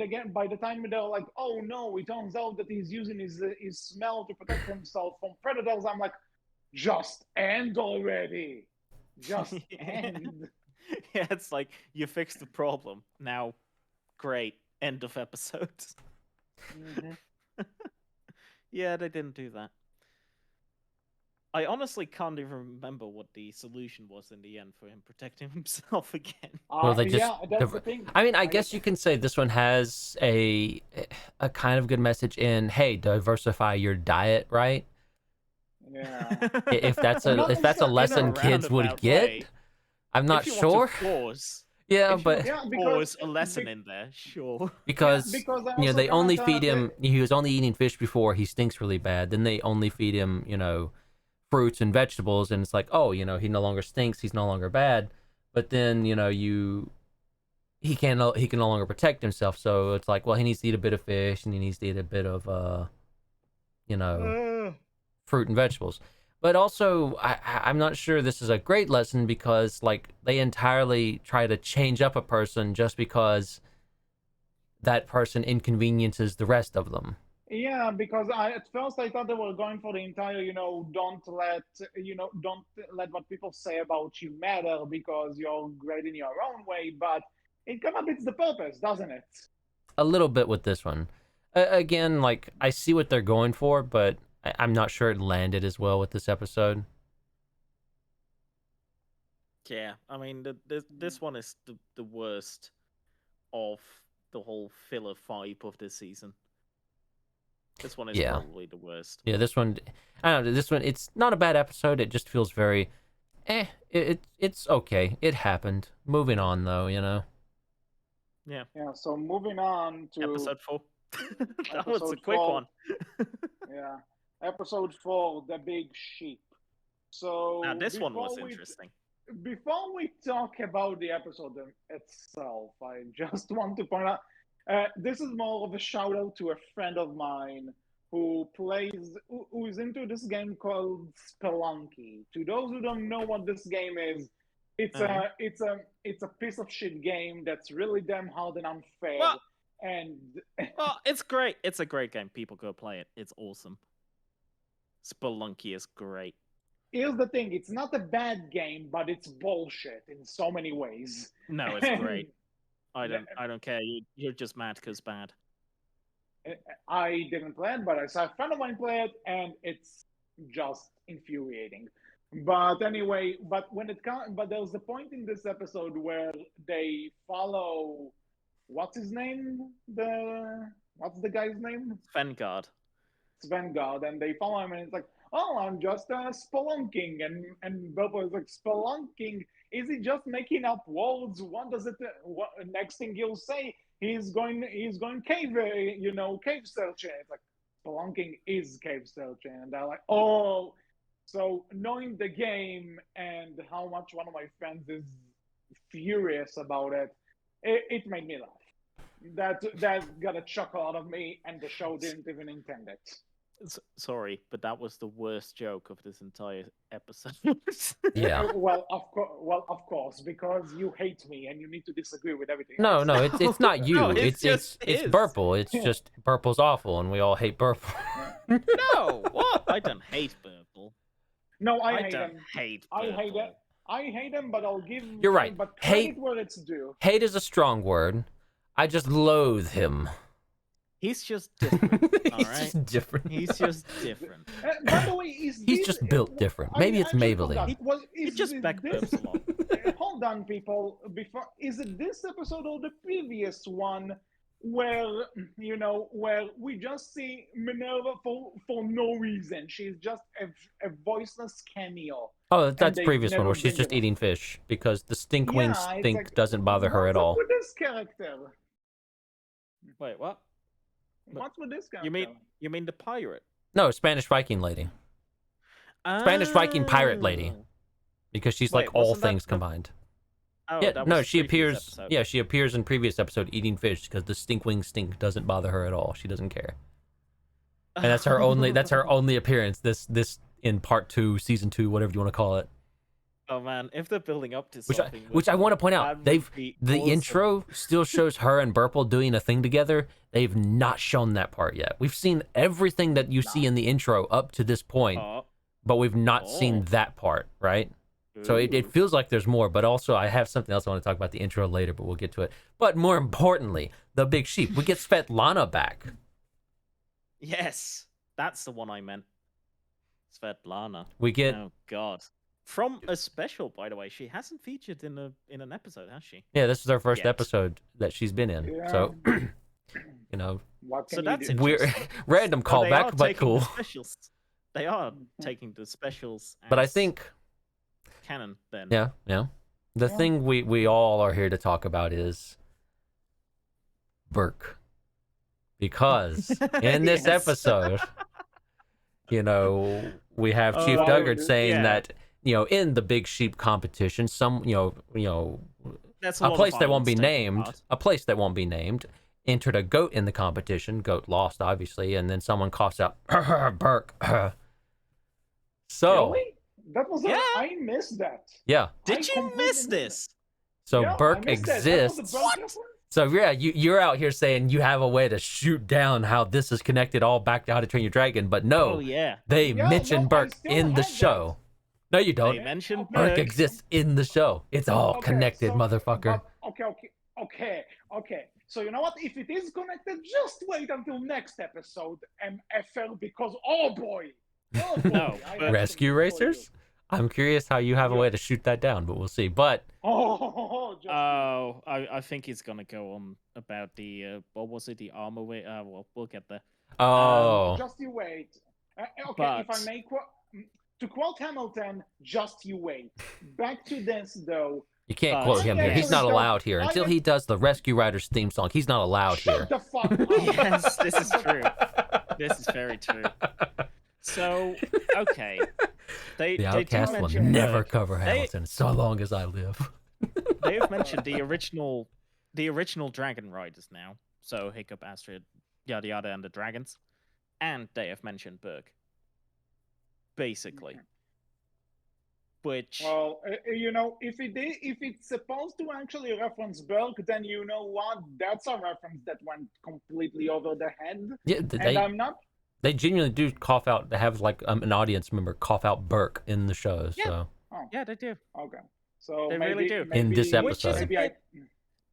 again, by the time they're like, oh no, it turns out that he's using his smell to protect himself from predators, I'm like, just end already. Just end. Yeah, it's like you fixed the problem. Now, great. End of episode. Mhm. Yeah, they didn't do that. I honestly can't even remember what the solution was in the end for him protecting himself again. Well, they just. Yeah, that's the thing. I mean, I guess you can say this one has a kind of good message in, hey, diversify your diet, right? Yeah. If that's a Not if that's a necessarily- lesson kids would roundabout get, way. I'm not If you sure. Want to force, Yeah, if you but want to Yeah, force because a lesson in there, sure. because because I you know also they only kinda feed him. He was only eating fish before. He stinks really bad. Then they only feed him, fruits and vegetables, and it's like, oh, he no longer stinks. He's no longer bad. But then he can no longer protect himself. So it's like, well, he needs to eat a bit of fish and he needs to eat a bit of fruit and vegetables. But also, I'm not sure this is a great lesson because like they entirely try to change up a person just because that person inconveniences the rest of them. Yeah, because at first I thought they were going for the entire, don't let what people say about you matter because you're great in your own way, but it kind of beats the purpose, doesn't it? A little bit with this one. Again, like I see what they're going for, but I'm not sure it landed as well with this episode. Yeah, I mean, this one is the worst of the whole filler 5 of this season. This one is Yeah. probably the worst. Yeah, this one, I don't know. This one, it's not a bad episode. It just feels very, it's okay. It happened. Moving on, though. Yeah. Yeah, so moving on to Episode 4. That was a Episode quick 4. one. Yeah, episode 4, the big sheep. So Now, this one was before we- interesting. Before we talk about the episode itself, I just want to point out this is more of a shout out to a friend of mine who is into this game called Spelunky. To those who don't know what this game is, it's a piece of shit game that's really damn hard and unfair. Well- And Well, it's great. It's a great game. People go play it. It's awesome. Spelunky is great. here's the thing: it's not a bad game, but it's bullshit in so many ways. No, it's great. I don't care. You're just mad because bad. I didn't play it, but I saw a friend of mine play it, and it's just infuriating. But anyway, but there was a point in this episode where they follow what's his name? What's the guy's name? Vanguard. Svengard, and they follow him, and it's like, oh, I'm just spelunking, and Bilbo is like, spelunking. Is he just making up words? What does it? What next thing he'll say? He's going cave, cave searching. It's like spelunking is cave searching, and they're like, oh. So knowing the game and how much one of my friends is furious about it made me laugh. That got a chuckle out of me, and the show didn't even intend it. Sorry, but that was the worst joke of this entire episode. Yeah. Well, of course, because you hate me and you need to disagree with everything. No, else. no, it's not you. No, it's just it's his. Burple. It's just Burple's awful, and we all hate Burple. No, what? I don't hate Purple. No, I I hate don't him. hate I hate Purple. it. I hate him, but I'll give. You're right. But credit Hate- where it's due. Hate is a strong word. I just loathe him. He's just different. He's all right? just different. He's just different. By the way, He's just built different. Maybe it's actually, hold Maybelline. on. He just backburps a lot. Hold on, people. Is it this episode or the previous one where where we just see Minerva for no reason? She's just a voiceless cameo. Oh, that's they previous one never where she's bring just it up. eating fish because the stinkwing Yeah, it's stink like, doesn't bother her at what's up all. with this character? Wait, what? But What's with this character? You mean the pirate? No, Spanish Viking lady. Spanish Viking pirate lady. Oh. Because she's Wait, like all wasn't that things the- combined. Oh, Yeah, that no, was she the previous appears. episode. Yeah, she appears in previous episode eating fish because the stinkwing stink doesn't bother her at all. She doesn't care, and that's her only. That's her only appearance. This in part 2, season 2, whatever you want to call it. Oh man, if they're building up to Which I, something, with which I her, want to point out, that they've would be the awesome. intro still shows her and Burple doing a thing together. They've not shown that part yet. We've seen everything that you see in the intro up to this point, Oh, but we've not seen that part, right? So it ooh. feels like there's more, but also I have something else I want to talk about the intro later, but we'll get to it. But more importantly, the big sheep. We get Svetlana back. Yes, that's the one I meant. Svetlana. We get Oh God. From a special, by the way. She hasn't featured in an episode, has she? yeah, this is our first Yet. episode that she's been in. Yeah. So you know, What can So you that's do? we're interesting. random So they are callback, but taking cool. the specials. They are taking the specials. But I as think canon then. yeah. The Yeah. thing we all are here to talk about is Burke. Because in this Yes. episode, you know, we have Chief Oh, Duggard saying yeah. that, you know, in the big sheep competition, some, you know, That's a lot of place that won't be violence taking named, part. a place that won't be named, entered a goat in the competition. Goat lost, obviously, and then someone coughs out, Burke. So, Really? That was Yeah. I missed that. yeah. Did I you completely miss missed this? So Yeah, I Burke missed that. That was exists. the Burke reference? So yeah, you're out here saying you have a way to shoot down how this is connected all back to How to Train Your Dragon, but no, Oh yeah. they Yeah, mention no, I Burke still in the have that. show. No, you They don't. mentioned Okay. Burke Burke. exists in the show. It's all Okay, connected, so- motherfucker. but- okay. So you know what? If it is connected, just wait until next episode, MFL, because oh boy. No, I but- have Rescue something for Racers? I'm curious how you have a Yeah. way to shoot that down, but we'll see. But you. Oh, just Oh, I think he's gonna go on about the what was it, the armor way? Well, we'll get there. oh, just you wait. Okay, But- if I may to quote Hamilton, just you wait. Back to this though. you can't but- quote him here. He's Actually, not don't- allowed here until he does the Rescue Riders theme song. He's not allowed here. Shut the fuck up. Yes, this is true. This is very true. So, okay, they The do Outcast will mention never Burke. cover Hamilton so long as I live. They have mentioned the original Dragon Riders now. So Hiccup, Astrid, yada yada, and the dragons, and they have mentioned Burke. Basically, which Well, you know, if it's supposed to actually reference Burke, then you know what? That's a reference that went completely over the head. Yeah, And I'm not. they genuinely do cough out. They have like an audience member cough out Burke in the show. Yeah. So yeah, they do. Okay. So They maybe, really do. In this maybe- Which is a episode. Maybe I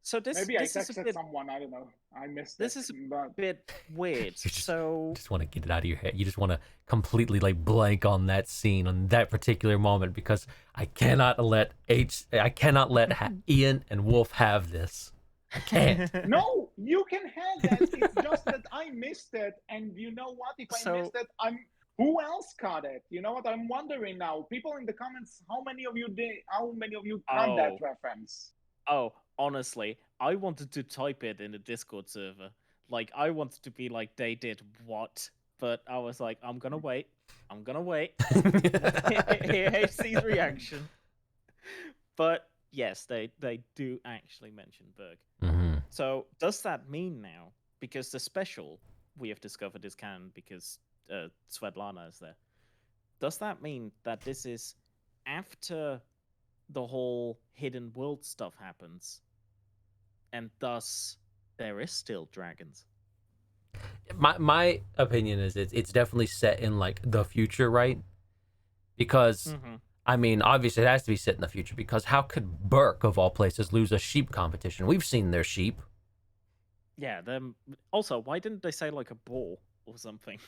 So this maybe I this is a texted bit someone. I don't know. I missed This it. is a but bit weird. You just- So just want to get it out of your head. You just want to completely like blank on that scene, on that particular moment, because I cannot let Ian and Wolf have this. I can't. no, you can have that. It's just that I missed it, and you know what? If I So- missed it, who else caught it? You know what? I'm wondering now. People in the comments, how many of you caught that Oh. reference? Oh, honestly, I wanted to type it in the Discord server. Like, I wanted to be like, they did what? But I was like, I'm gonna wait. Hear HC's reaction. But yes, they do actually mention Berg. Mhm. So does that mean now, because the special we have discovered is canon because Svetlana is there, does that mean that this is after the whole hidden world stuff happens, and thus there is still dragons? My opinion is it's definitely set in like the future, right? Because Mm-hmm. I mean, obviously it has to be set in the future, because how could Burke of all places lose a sheep competition? We've seen their sheep. Yeah. Them. Also, why didn't they say like a boar or something?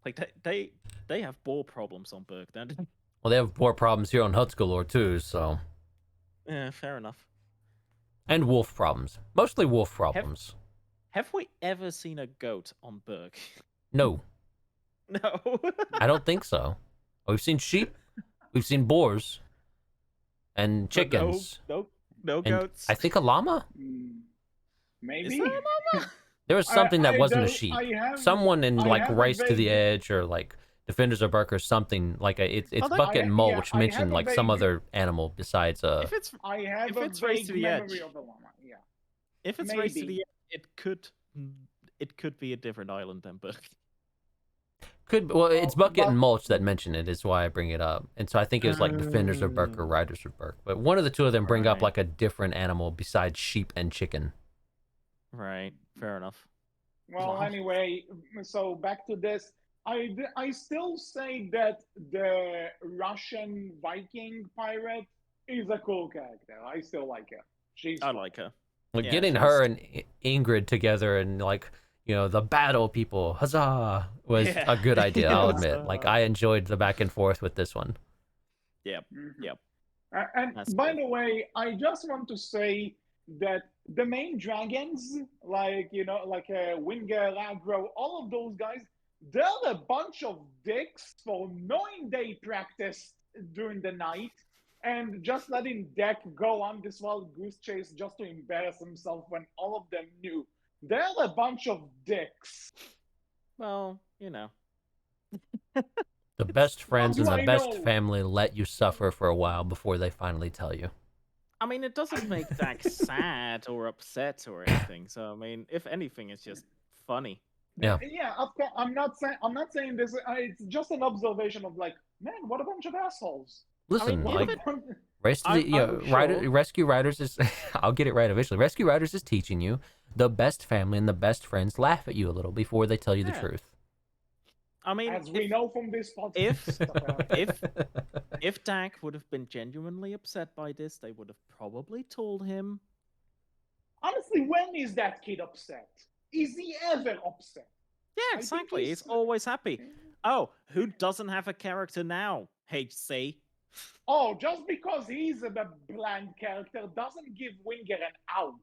Like they have boar problems on Berg. Don't they? Well, they have more problems here on Hutsgalore too, so. Yeah, fair enough. And wolf problems. Mostly wolf problems. Have we ever seen a goat on Berg? No, No. I don't think so. We've seen sheep, we've seen boars, and But no- chickens. No And goats. I think a llama? Maybe. Is there a llama? There was something that I wasn't a don't- sheep. I have- Someone in I like have a Race to the vague- Edge or like Defenders of Berk or something like it's that- Bucket and Mole, which I have mentioned a like some vague- other animal besides If it's I have if a it's Race to vague the memory Edge, of the llama. Yeah. if it's Race to the Maybe. Edge, it could be a different island than Berk. it's Bucket and But Mulch that mention it is why I bring it up, and so I think it was like Defenders of Berk or Riders of Berk, but one of the two of them bring up Right. like a different animal besides sheep and chicken. Right, fair enough. well, Wow. anyway, so back to this. I still say that the Russian Viking pirate is a cool character. I still like her. She's I fun. like her. Like Yeah, getting she's- her and Ingrid together and like the battle people huzzah was Yeah. a good idea. I'll Yes. admit. Like I enjoyed the back and forth with this one. Yep. Mhm. Yep. And That's by good. the way, I just want to say that the main dragons, like Winger, Agro, all of those guys, they're a bunch of dicks for knowing they practiced during the night and just letting Deck go on this wild goose chase just to embarrass himself when all of them knew. They're a bunch of dicks. Well, The best friends and do the I best know? family let you suffer for a while before they finally tell you. I mean, it doesn't make Dak sad or upset or anything. So, I mean, if anything, it's just funny. Yeah. Yeah, of course. I'm not saying this. It's just an observation of like, man, what a bunch of assholes. Listen, mean, like if Race to the, I'm sure. Rescue Riders is I'll get it right eventually. Rescue Riders is teaching you the best family and the best friends laugh at you a little before they tell you the Yeah. truth. I mean, As we know from this if- podcast. if Dak would have been genuinely upset by this, they would have probably told him. Honestly, when is that kid upset? Is he ever upset? Yeah, think exactly. he's- He's always happy. Oh, who doesn't have a character now? HC. Oh, just because he's a bland character doesn't give Winger an out.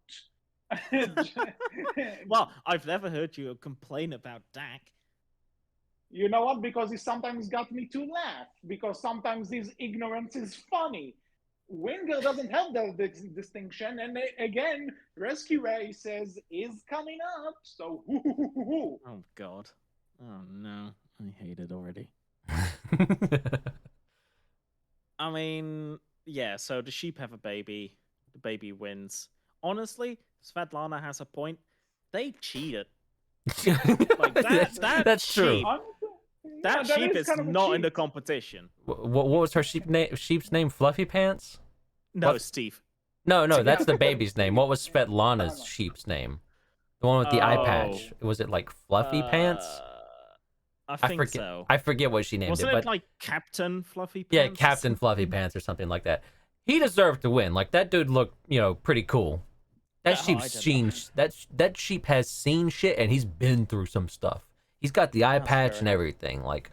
Well, I've never heard you complain about Dak. You know what? Because he sometimes got me to laugh. Because sometimes his ignorance is funny. Winger doesn't have that distinction. And again, Rescue Ray says is coming up. So, Oh God. Oh no, I hate it already. I mean, yeah. So the sheep have a baby. The baby wins. Honestly, Svetlana has a point. They cheated. Like, that's true. sheep. That Yeah, sheep is is kind of a not in the cheat. competition. What was her sheep's name? Fluffy Pants? No, What? Steve. No, that's the baby's name. What was Svetlana's No. sheep's name? The one with the eye Oh. patch. Was it like Fluffy Pants? I I think forget. so. I forget what she named Wasn't it, it but like Captain Fluffy Pants? yeah, or Captain Fluffy something? Pants or something like that. He deserved to win. Like that dude looked, pretty cool. That Oh, sheep's I don't seen know. that sheep has seen shit and he's been through some stuff. He's got the eye That's patch fair and enough. everything. Like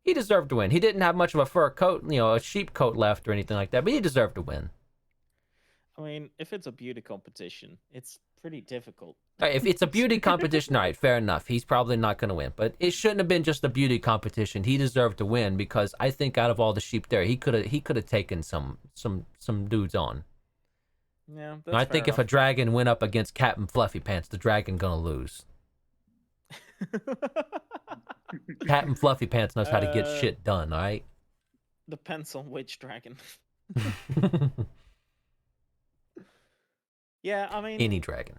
he deserved to win. He didn't have much of a fur coat, a sheep coat left or anything like that, but he deserved to win. I mean, if it's a beauty competition, it's pretty difficult. If it's a beauty competition, all right, fair enough. He's probably not going to win, but it shouldn't have been just a beauty competition. He deserved to win because I think out of all the sheep there, he could have taken some dudes on. Yeah, And I think if a dragon went up against Captain Fluffy Pants, the dragon gonna lose. Captain Fluffy Pants knows how to get shit done. All right. Depends on which dragon. Yeah, I mean, Any dragon.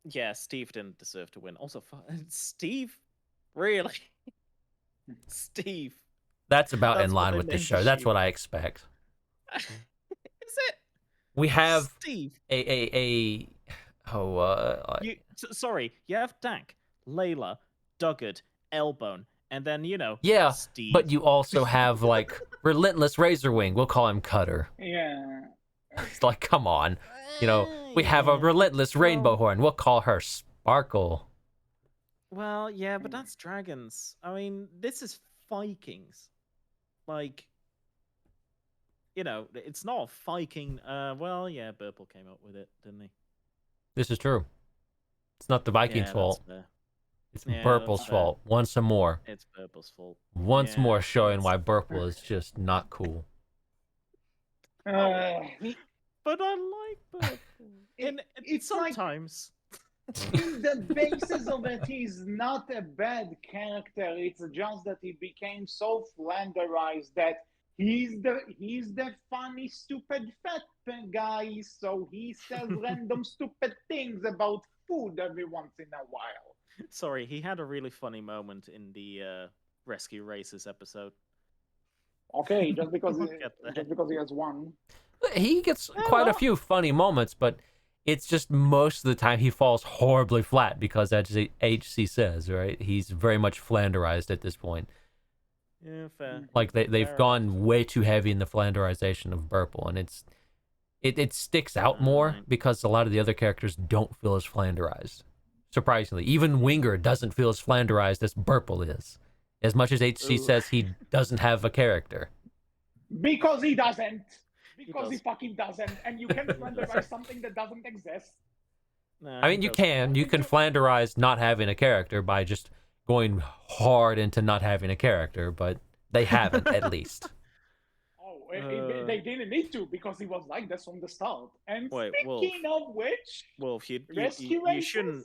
yeah, Steve didn't deserve to win. Also, Steve, really, Steve, That's about That's in what line they with the named show. the That's sheep. what I expect. is it? We have Steve. Sorry, you have Dak, Layla, Duggard, Elbone, and then Yeah, Steve. but you also have like Relentless Razorwing. We'll call him Cutter. Yeah. It's like, come on. We have a Yeah. Relentless Rainbow Well- Horn. We'll call her Sparkle. Well, yeah, but that's dragons. I mean, this is Vikings. Like, it's not a Viking. Well, yeah, Burple came up with it, didn't he? This is true. It's not the Vikings' Yeah, fault. that's fair. It's Yeah, Burple's that's fair. fault. Once more. It's Burple's fault. Once Yeah, more showing why that's- Burple is just not cool. Uh, But I like Burple. And it's like- sometimes. In the basis of it, he's not a bad character. It's just that he became so flanderized that he's the funny, stupid, fat guy. So he says random, stupid things about food every once in a while. Sorry, he had a really funny moment in the Rescue Racers episode. Okay, just because Look at that. he has one. He gets quite a few funny moments, but it's just most of the time he falls horribly flat because, as HC says, right? He's very much flanderized at this point. Yeah, fair. Like they've Fair gone way too heavy in the flanderization of Burple, and it sticks out more Right. because a lot of the other characters don't feel as flanderized. Surprisingly, even Winger doesn't feel as flanderized as Burple is. As much as HC Ooh. says he doesn't have a character. Because he doesn't. Because he does. fucking doesn't. And you can't flanderize something that doesn't exist. Nah, I mean, he you doesn't. can flanderize not having a character by just going hard into not having a character, but they haven't at least. Oh, they didn't need to because he was like this from the start. And Wait, speaking of which, Wolf, Rescue you Racers?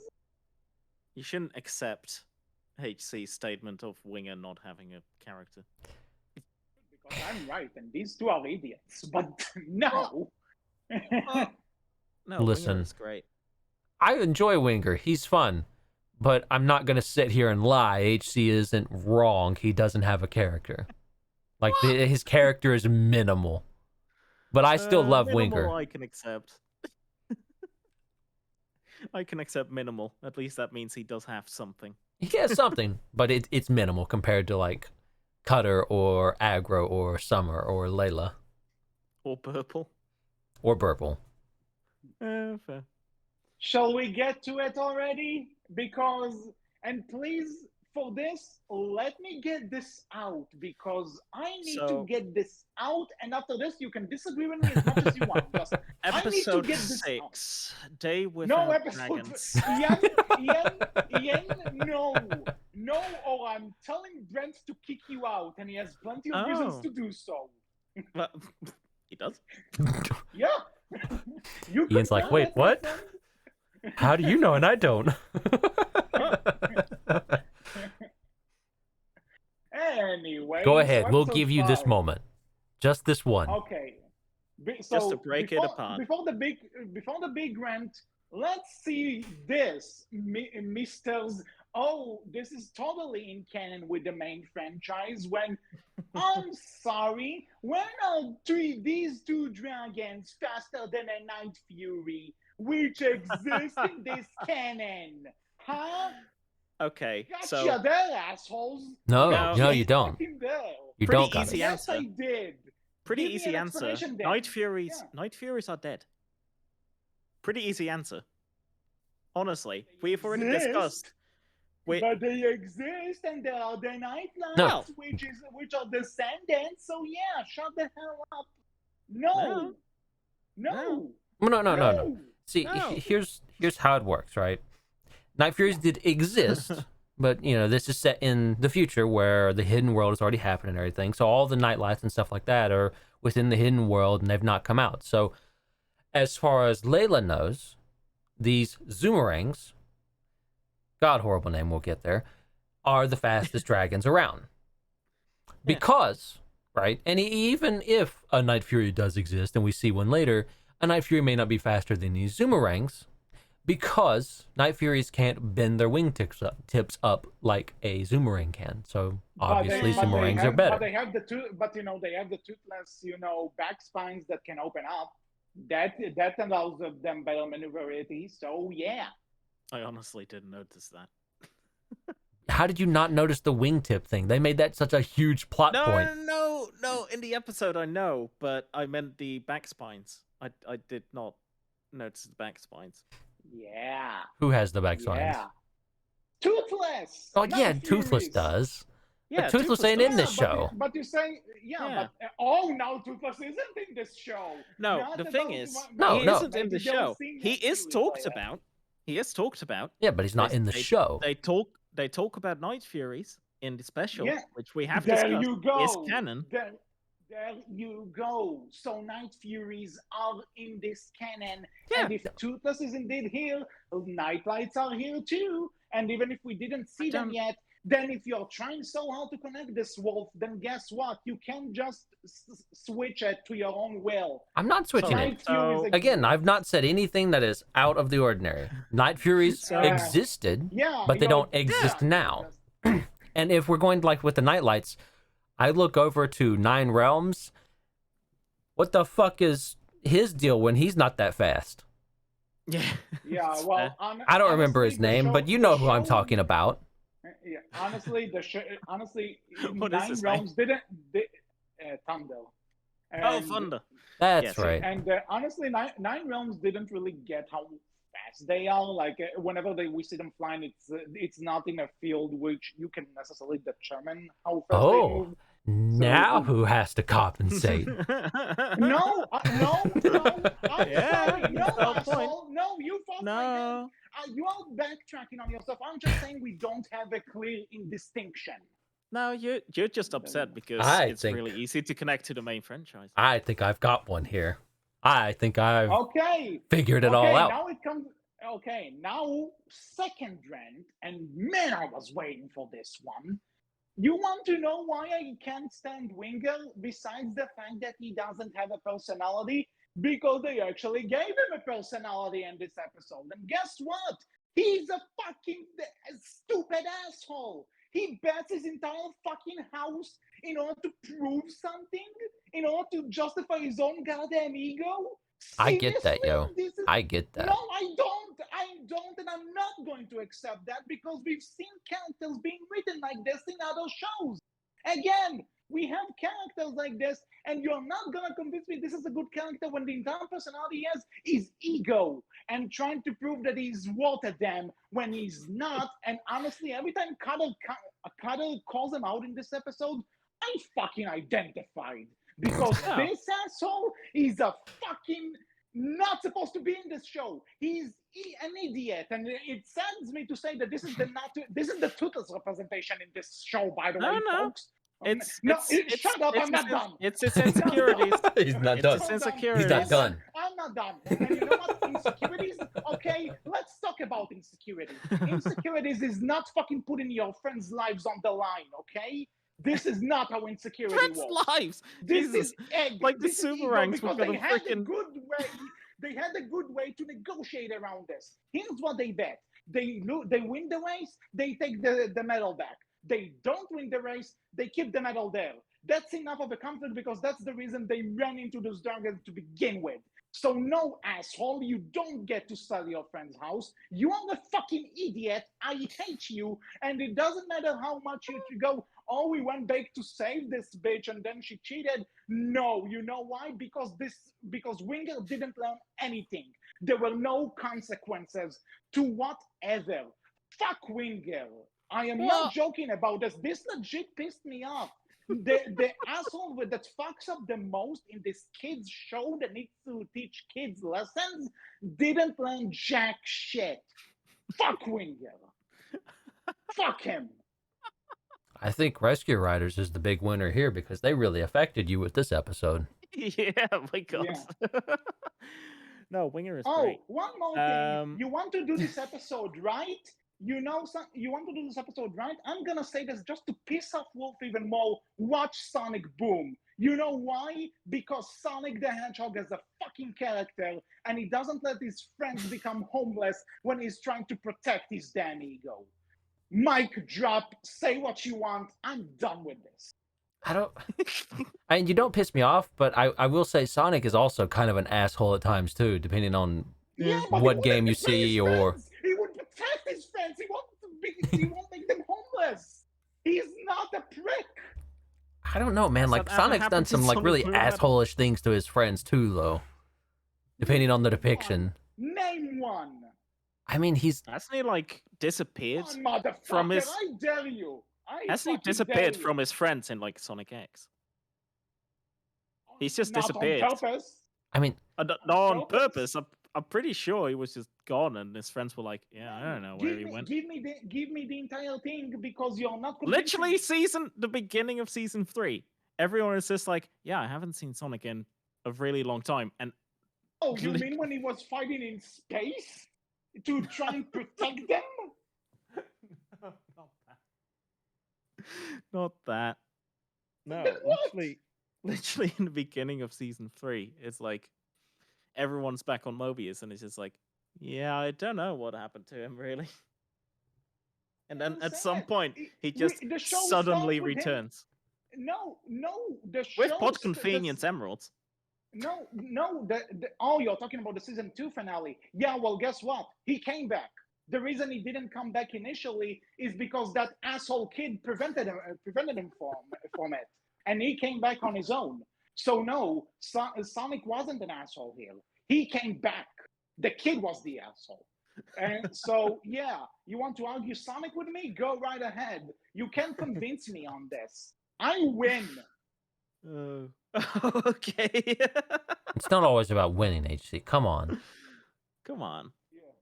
shouldn't accept HC's statement of Winger not having a character. Because I'm right and these two are idiots. But no. No, Listen. Winger is great. I enjoy Winger. He's fun. But I'm not going to sit here and lie. HC isn't wrong. He doesn't have a character. Like, his character is minimal. But I still love Minimal Winger. I can accept. I can accept minimal. At least that means he does have something. He has something, but it's minimal compared to, like, Cutter or Aggro or Summer or Layla Or purple. or Burple. Fair. Shall we get to it already? Because, and please, for this, let me get this out because I need to So- get this out. And after this, you can disagree with me as much as you want. Just, I need to Episode get this out. 6. Day No, Without episode. Dragons. Ian, no. No, or I'm telling Brent to kick you out, and he has plenty of reasons Oh. to do so. Well, he does. Yeah. You Ian's like, confirm wait, it, my what? friend? How do you know and I don't? Anyway. Go so ahead. We'll episode give you this 5. moment. Just this one. Okay. Just to break it apart. Before the big rant, let's see this, Misters. Oh, this is totally in canon with the main franchise. When I'm sorry, when are these two dragons faster than a Night Fury, which exists in this canon? Huh? Okay, Gotcha so there, assholes. No, No. no, you don't. Fucking there. You Pretty don't got easy it. Yes, answer. I did. pretty give me easy an answer. explanation then. Night Furies. Yeah. Night Furies are dead. Pretty easy answer. Honestly, we've already Exist, discussed. But they exist, and there are the Nightlights, No. which are descendants. So yeah, shut the hell up. No. No, no. See, No. here's how it works, right? Night Furies did exist, but you know this is set in the future where the hidden world has already happened and everything. So all the Nightlights and stuff like that are within the hidden world and they've not come out. So as far as Layla knows, these Zoomerangs, God, horrible name, we'll get there, are the fastest dragons around. Because, right, and even if a Night Fury does exist and we see one later, a Night Fury may not be faster than these Zoomerangs because Night Furies can't bend their wingtips up like a Zoomerang can. So obviously Zoomerangs are better. But they have the they have the toothless, back spines that can open up. That allows them better maneuverability. So yeah. I honestly didn't notice that. How did you not notice the wingtip thing? They made that such a huge plot point. No. In the episode, I know, but I meant the back spines. I did not notice the back spines. Yeah. Who has the back spines? Yeah. Toothless. Oh Night yeah, Toothless Furies. does. Yeah, Toothless ain't in this Yeah, show. But you say, Yeah. but now Toothless isn't in this show. No, Not the about thing is, No, he no. isn't in the Maybe they'll show. sing He Night is Furies talked later. about. He is talked about. Yeah, but he's not in the show. They talk about Night Furies in the special, Yeah. which we have There discussed you go. is canon. There There you go. So Night Furies are in this canon. Yeah. And if Toothless is indeed here, Nightlights are here too. And even if we didn't see them yet, then if you're trying so hard to connect this, Wolf, then guess what? You can just switch it to your own will. I'm not switching Night it. Furies Again, I've not said anything that is out of the ordinary. Night Furies existed, but they don't exist now. And if we're going like with the Nightlights, I look over to Nine Realms. What the fuck is his deal when he's not that fast? Yeah. Yeah, well, I don't remember his name, but you know who I'm talking about. Yeah, honestly, What Nine is his Realms didn't. Thunder. Thunder. That's Yes. right. And honestly, Nine Realms didn't really get how fast they are. Like whenever we see them flying, it's not in a field which you can necessarily determine how fast they move. Now who has to compensate? No. I'm sorry. No, asshole. No, you fucked my hand. You are backtracking on yourself. I'm just saying we don't have a clear indistinction. No, you're just upset because it's really easy to connect to the main franchise. I think I've got one here. I think I've figured it all out. Now it comes. Okay, now second rant, and man, I was waiting for this one. You want to know why I can't stand Winger, besides the fact that he doesn't have a personality? Because they actually gave him a personality in this episode. And guess what? He's a fucking stupid asshole. He bets his entire fucking house in order to prove something, in order to justify his own goddamn ego. I get that, yo. I get that. No, I don't, and I'm not going to accept that because we've seen characters being written like this in other shows. Again, we have characters like this, and you're not gonna convince me this is a good character when the entire personality he has is ego and trying to prove that he's worth a damn when he's not. And honestly, every time Cuddle calls him out in this episode, I fucking identified. Because this asshole is a fucking not supposed to be in this show. He's an idiot, and it saddens me to say that this is the Toothless representation in this show. By the way, folks. Shut up! I'm not done. It's insecurities. He's not done. It's insecurities. He's not done. I'm not done. And you know what? Insecurities. Okay, let's talk about insecurities. Insecurities is not fucking putting your friends' lives on the line. Okay. This is not how insecurity Friends' works. lives. This is like the super ranks. Because they had a good way. They had a good way to negotiate around this. Here's what they bet: they win the race, they take the medal back. They don't win the race, they keep the medal there. That's enough of a conflict because that's the reason they ran into those dragons to begin with. So no, asshole, you don't get to sell your friend's house. You are a fucking idiot. I hate you. And it doesn't matter how much you go, oh, we went back to save this bitch and then she cheated. No, you know why? Because Winger didn't learn anything. There were no consequences to whatever. Fuck Winger. I am not joking about this. This legit pissed me off. The asshole that fucks up the most in this kids show that needs to teach kids lessons didn't learn jack shit. Fuck Winger. Fuck him. I think Rescue Riders is the big winner here because they really affected you with this episode. Yeah, my God. Yeah. No, Winger is great. Oh, one more thing. You want to do this episode, right? You want to do this episode, right? I'm gonna say this just to piss off Wolf even more. Watch Sonic Boom. You know why? Because Sonic the Hedgehog is a fucking character, and he doesn't let his friends become homeless when he's trying to protect his damn ego. Mic drop. Say what you want. I'm done with this. You don't piss me off, but I will say Sonic is also kind of an asshole at times too, depending on what game you see or. He would protect his friends. He won't make them homeless. He's not a prick. I don't know, man. Like Sonic's done some like really asshole-ish things to his friends too, though. Depending on the depiction. Name one. I mean, hasn't he like disappeared from his? I dare you. Hasn't he disappeared from his friends in like Sonic X? He's just disappeared. On purpose. I mean, not on purpose. I'm pretty sure he was just gone, and his friends were like, "Yeah, I don't know where he went." Give me the entire thing because you're not literally the beginning of season 3. everyone is just like, yeah, I haven't seen Sonic in a really long time, and Oh, you mean when he was fighting in space to try and protect them? No, not that. Not that. No, Then what? literally in the beginning of season 3, it's like everyone's back on Mobius, and it's just like, yeah, I don't know what happened to him really. And then I'm at some saying point, he just the show suddenly starts with him. returns No, the with show. Pod Convenience Emeralds. No, oh, you're talking about the season 2 finale. Yeah, well, guess what? He came back. The reason he didn't come back initially is because that asshole kid prevented him from it, and he came back on his own. So no, Sonic wasn't an asshole here. He came back. The kid was the asshole. And so, yeah, you want to argue Sonic with me? Go right ahead. You can convince me on this. I win. Okay. It's not always about winning, HC. Come on. Come on. Yeah.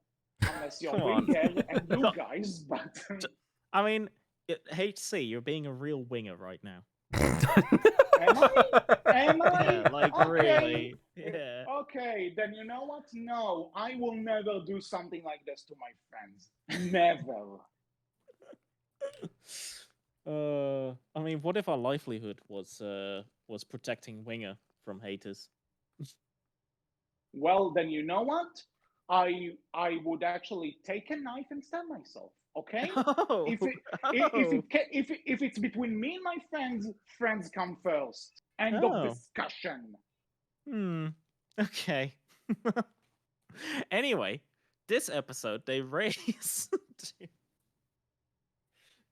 Unless you're Come on. winger and you guys, but I mean, HC, you're being a real winger right now. am I? Yeah, like Okay. really. Yeah. Okay, then you know what? No, I will never do something like this to my friends. Never. I mean, what if our livelihood was protecting Winger from haters? Well, then you know what? I would actually take a knife and stab myself. Okay? Oh, If it's between me and my friends come first. End of discussion. Okay. Anyway, this episode they race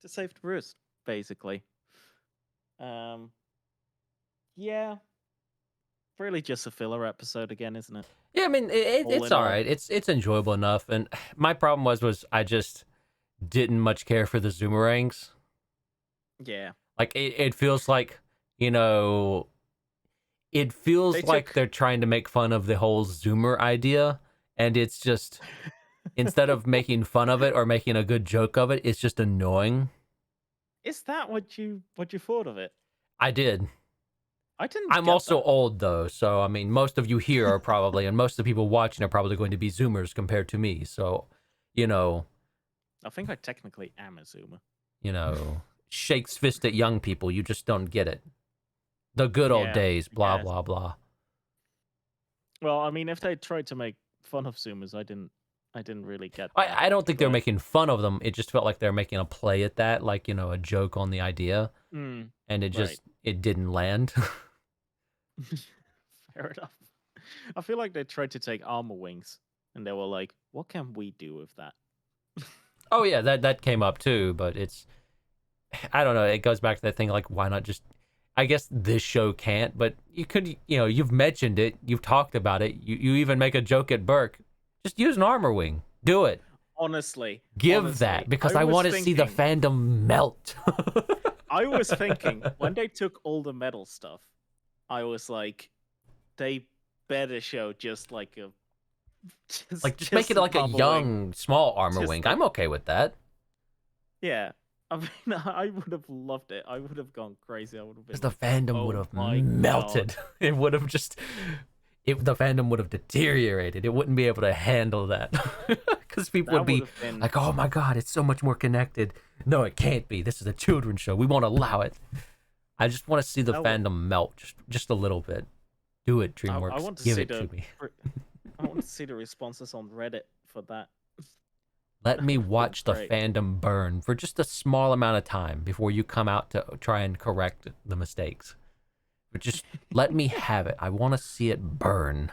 to save Bruce, basically. Yeah. Really just a filler episode again, isn't it? Yeah, I mean it's all right. It's enjoyable enough, and my problem was I just didn't much care for the Zoomerangs. Yeah. Like it feels like, you know, it feels like they're trying to make fun of the whole Zoomer idea, and it's just instead of making fun of it or making a good joke of it, it's just annoying. Is that what you thought of it? I did. I didn't. I'm also old though, so I mean, most of you here are probably, and most of the people watching are probably going to be Zoomers compared to me. So, you know, I think I technically am a Zoomer. You know, shakes fist at young people. You just don't get it. The good old days. Blah blah blah. Well, I mean, if they tried to make fun of Zoomers, I didn't really get. I don't think they're making fun of them. It just felt like they're making a play at that, like, you know, a joke on the idea, and it just it didn't land. Fair enough. I feel like they tried to take Armor Wings, and they were like, "What can we do with that?" Oh yeah, that came up too, but it's, I don't know. It goes back to that thing, like, why not just? I guess this show can't, but you could, you know, you've mentioned it, you've talked about it, you even make a joke at Berk. Just use an armor wing. Do it. Honestly, that, because I want to see the fandom melt. I was thinking when they took all the metal stuff, I was like, they better show just like a, just make it like a young, small armor wing. I'm okay with that. Yeah. I mean, I would have loved it. I would have gone crazy. I would have been. Because the fandom would have melted. It would have just. The fandom would have deteriorated. It wouldn't be able to handle that. Because people would be like, oh my god, it's so much more connected. No, it can't be. This is a children's show. We won't allow it. I just want to see the fandom melt just a little bit. Do it, DreamWorks. I want to Give it to me. I want to see the responses on Reddit for that. Let me watch the fandom burn for just a small amount of time before you come out to try and correct the mistakes. But just let me have it. I want to see it burn.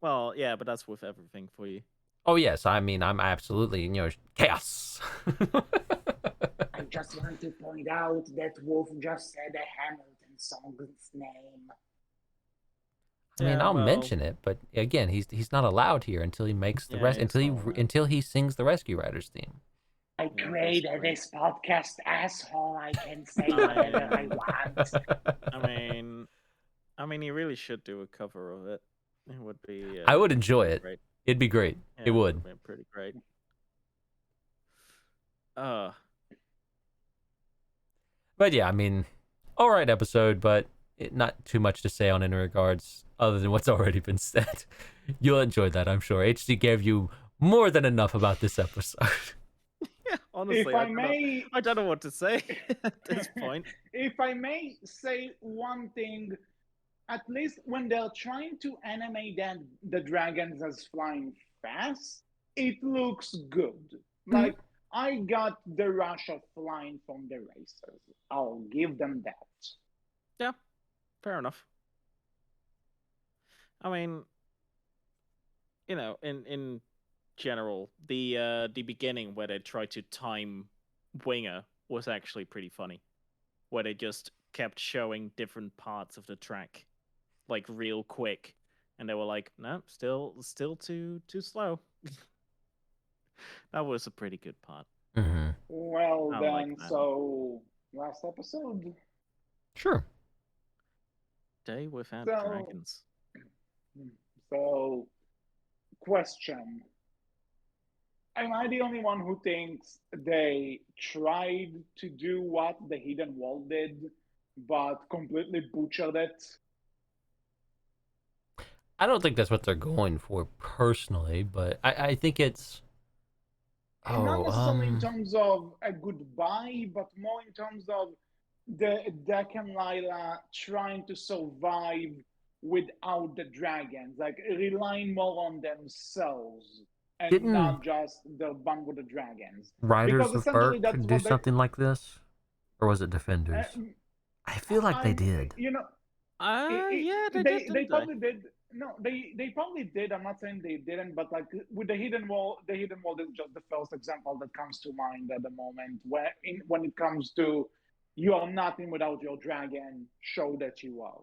Well, yeah, but that's with everything for you. Oh, yes. I mean, I'm absolutely, you know, chaos. I just want to point out that Wolf just said a Hamilton song's name. I mean, I'll mention it, but again, he's not allowed here until he makes the until he sings the Rescue Riders theme. I created this podcast, asshole. I can say whatever I want. I mean, he really should do a cover of it. It would be. I would enjoy it. Great. It'd be great. Yeah, it would. Be pretty great. But yeah, I mean, all right episode, but not too much to say on in regards other than what's already been said. You'll enjoy that, I'm sure. HD gave you more than enough about this episode. Yeah, If honestly, I may, I don't know what to say at this point. if I may say one thing, at least when they're trying to animate the dragons as flying fast, it looks good. Mhm. Like I got the rush of flying from the racers. I'll give them that. Yeah, fair enough. I mean, in general, the beginning where they tried to time Winger was actually pretty funny. Where they just kept showing different parts of the track, like real quick, and they were like, "No, still too slow." That was a pretty good part. Mm-hmm. Well I like then, that. so last episode. Sure. Day Without So Dragons. so question. Am I the only one who thinks they tried to do what the Hidden Wall did, but completely butchered it? I don't think that's what they're going for personally, but I think it's. And not Oh, necessarily in terms of a goodbye, but more in terms of the Deck and Lila trying to survive without the dragons, like relying more on themselves and didn't not just the bond with the dragons. Riders Because of essentially Berk that's do what they, something like this? Or was it uh, Defenders? I feel like they I'm, did. you know, Yeah, they did, they didn't they? probably did. No, they probably did. I'm not saying they didn't, but like with the hidden wall is just the first example that comes to mind at the moment. When it comes to you are nothing without your dragon, show that you are.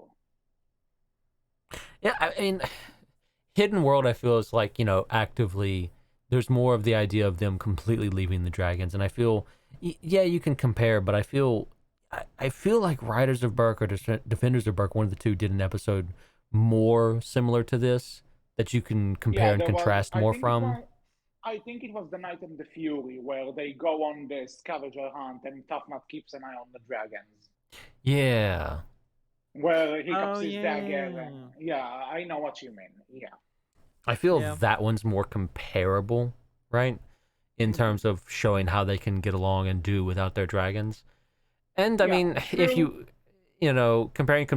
Yeah, I mean, Hidden World, I feel, is like, actively, there's more of the idea of them completely leaving the dragons. And I feel, yeah, you can compare, but I feel like Riders of Berk or Defenders of Berk, one of the two, did an episode more similar to this that you can compare Yeah, and there was. contrast more from. I think it was the Night of the Fury where they go on the scavenger hunt and Tough Nut keeps an eye on the dragons. Yeah. Where he Oh cups his dagger. yeah, Yeah, I know what you mean. Yeah. I feel yeah. that one's more comparable, right? In Mhm. terms of showing how they can get along and do without their dragons. And I Yeah, mean, if true. compare and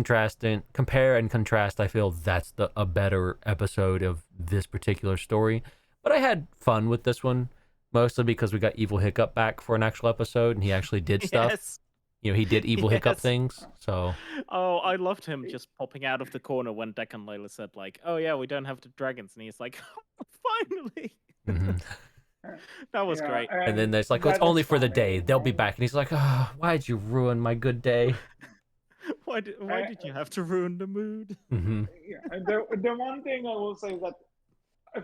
contrast, I feel that's a better episode of this particular story. But I had fun with this one, mostly because we got Evil Hiccup back for an actual episode, and he actually did stuff. Yes, He did Evil Hiccup yes. things. So Oh, I loved him just popping out of the corner when Deck and Layla said like, "Oh yeah, we don't have the dragons," and he's like, "Finally!" mhm. That was Yeah, great. And then and there's like, oh, it's that only is for the funny. day. They'll be back, and he's like, oh, why'd you ruin my good day? Why did you have to ruin the mood? Hmm. Yeah, and the one thing I will say is that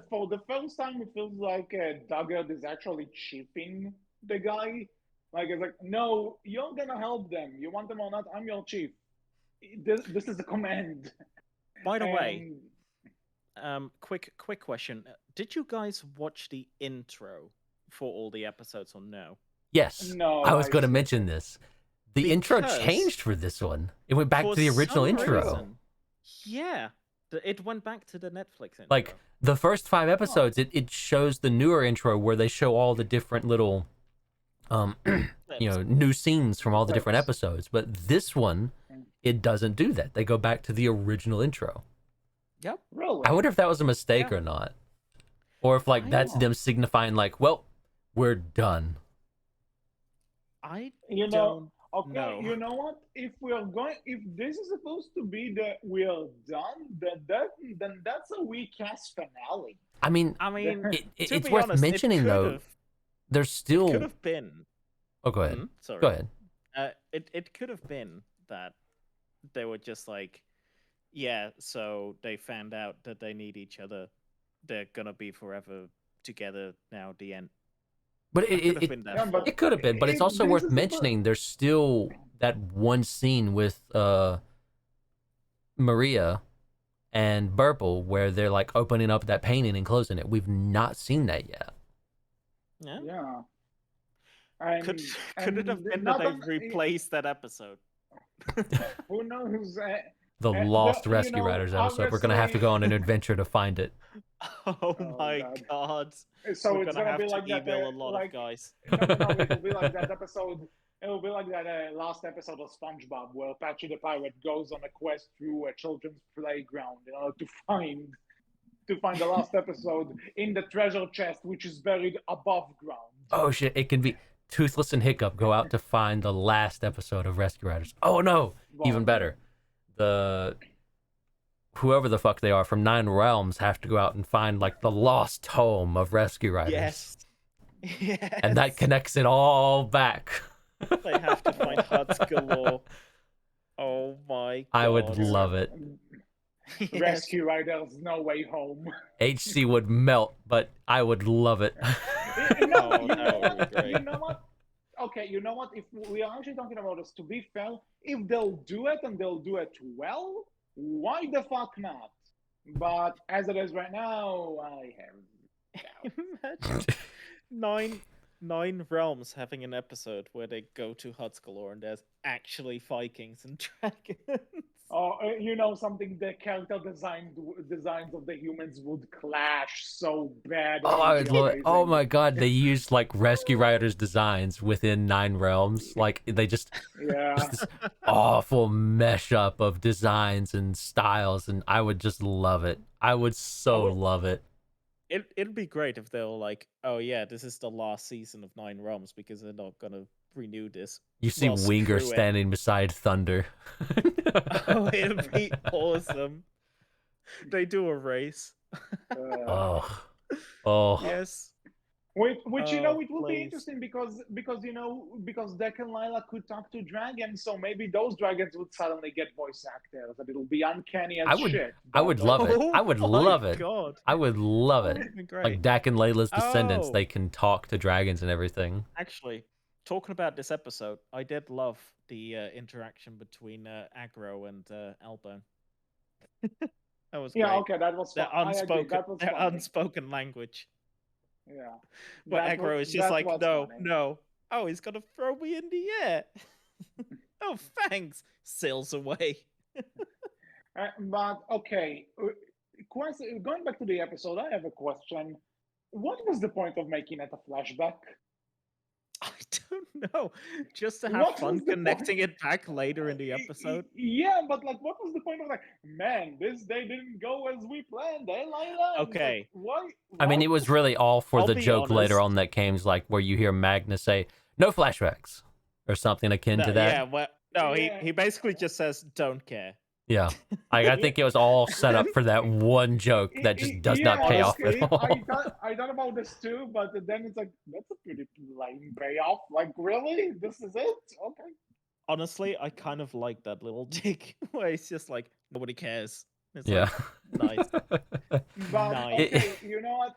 for the first time, it feels like Duggard is actually chipping the guy. Like, it's like, no, you're gonna help them. You want them or not, I'm your chief. This is a command. By the way, And quick question: Did you guys watch the intro for all the episodes or no? Yes, I no, was I going to skipped mention it. this. The intro Because changed for this one. It went back for to the original some intro. reason, yeah, it went back to the Netflix intro. Like the first 5 episodes, it shows the newer intro where they show all the different little, Clips. new scenes from all the different Clips. episodes. But this one, it doesn't do that. They go back to the original intro. Yep. Really? I wonder if that was a mistake Yeah. or not, or if like that's I- them signifying like, well, we're done. I You don't know, okay, know. you know what? If this is supposed to be the we're done, then that's a weak cast finale. I mean, I mean, it, to it's be worth honest, mentioning though. There's it still. could have been. Oh, go ahead. Sorry. Go ahead. It could have been that they were just like, yeah, so they found out that they need each other. They're gonna be forever together now. The end. But That could have it been Yeah, that but flaw. it could have been, but it's if also this worth is supposed, mentioning there's still that one scene with Maria and Burple where they're like opening up that painting and closing it. We've not seen that yet. Yeah. yeah. Could and could it have and been that not they on, replaced that episode? who knows? The Lost You Rescue know, Riders episode. We're gonna have to obviously. go on an adventure to find it. Oh Oh my God. god. So We're it's gonna gonna be have to like that. email a lot of Like guys. no. It'll be like that episode. It'll be like that last episode of SpongeBob where Patchy the Pirate goes on a quest through a children's playground in order to find the last episode in the treasure chest, which is buried above ground. Oh shit! It can be Toothless and Hiccup go out to find the last episode of Rescue Riders. Oh no! Even Well, better, the whoever the fuck they are from Nine Realms have to go out and find like the lost home of Rescue Riders. Yes. Yes. And that connects it all back. They have to find huts galore. Oh my god. I would love it. Yes. Rescue Riders No Way Home. HC would melt, but I would love it. No, Oh, that would be great. you know what? Okay, you know what? If we are actually talking about this, to be fair, if they'll do it and they'll do it well, why the fuck not? But as it is right now, I have Imagine nine realms having an episode where they go to huts galore and there's actually Vikings and dragons. Oh, you know something? The character designs of the humans would clash so bad. Oh, I would love it. Oh amazing. my god, they used like Rescue Riders designs within Nine Realms. Like they just Yeah. this awful mesh up of designs and styles, and I would just love it. I would so love it. It'd be great if they were like, oh yeah, this is the last season of Nine Realms because they're not gonna renew this. You see Well, Winger screw it. standing beside Thunder. Oh, it'd be awesome. They do a race. Oh, oh, Yes. Which you know, it will be Please. interesting because you know, because Deck and Lila could talk to dragons, so maybe those dragons would suddenly get voice actors, and it'll be uncanny as shit. I would love it. I would Oh my love it. God. I would love it. That'd be great. Like Dak and Layla's descendants, Oh. they can talk to dragons and everything. Actually, talking about this episode, I did love the interaction between Agro and Elbone. That was Yeah, great. okay, that was Their fun. I agree, unspoken, that was their funny. unspoken language. Yeah, But That Agro was- is just that like, was no, funny. no. Oh, he's gonna throw me in the air. Oh, thanks. Sails away. But okay, going back to the episode, I have a question. What was the point of making it a flashback? I don't know. Just to have What fun was the connecting it back later in the episode. Yeah, but like, what was the point of like, man, this day didn't go as we planned, eh, Lila? Okay. Why? I mean, it was really all for I'll the be joke later honest. on that came, like where you hear Magnus say, "No flashbacks," or something akin to that. Yeah, well, no, Yeah. he basically just says, don't care. Yeah. I think it was all set up for that one joke that just does not pay off honestly, at all. I thought about this too, but then it's like, that's a pretty lame payoff. Like, really? This is it? Okay. Honestly, I kind of like that little dig where it's just like, nobody cares. It's Yeah. like, nice. But Nice. okay, you know what?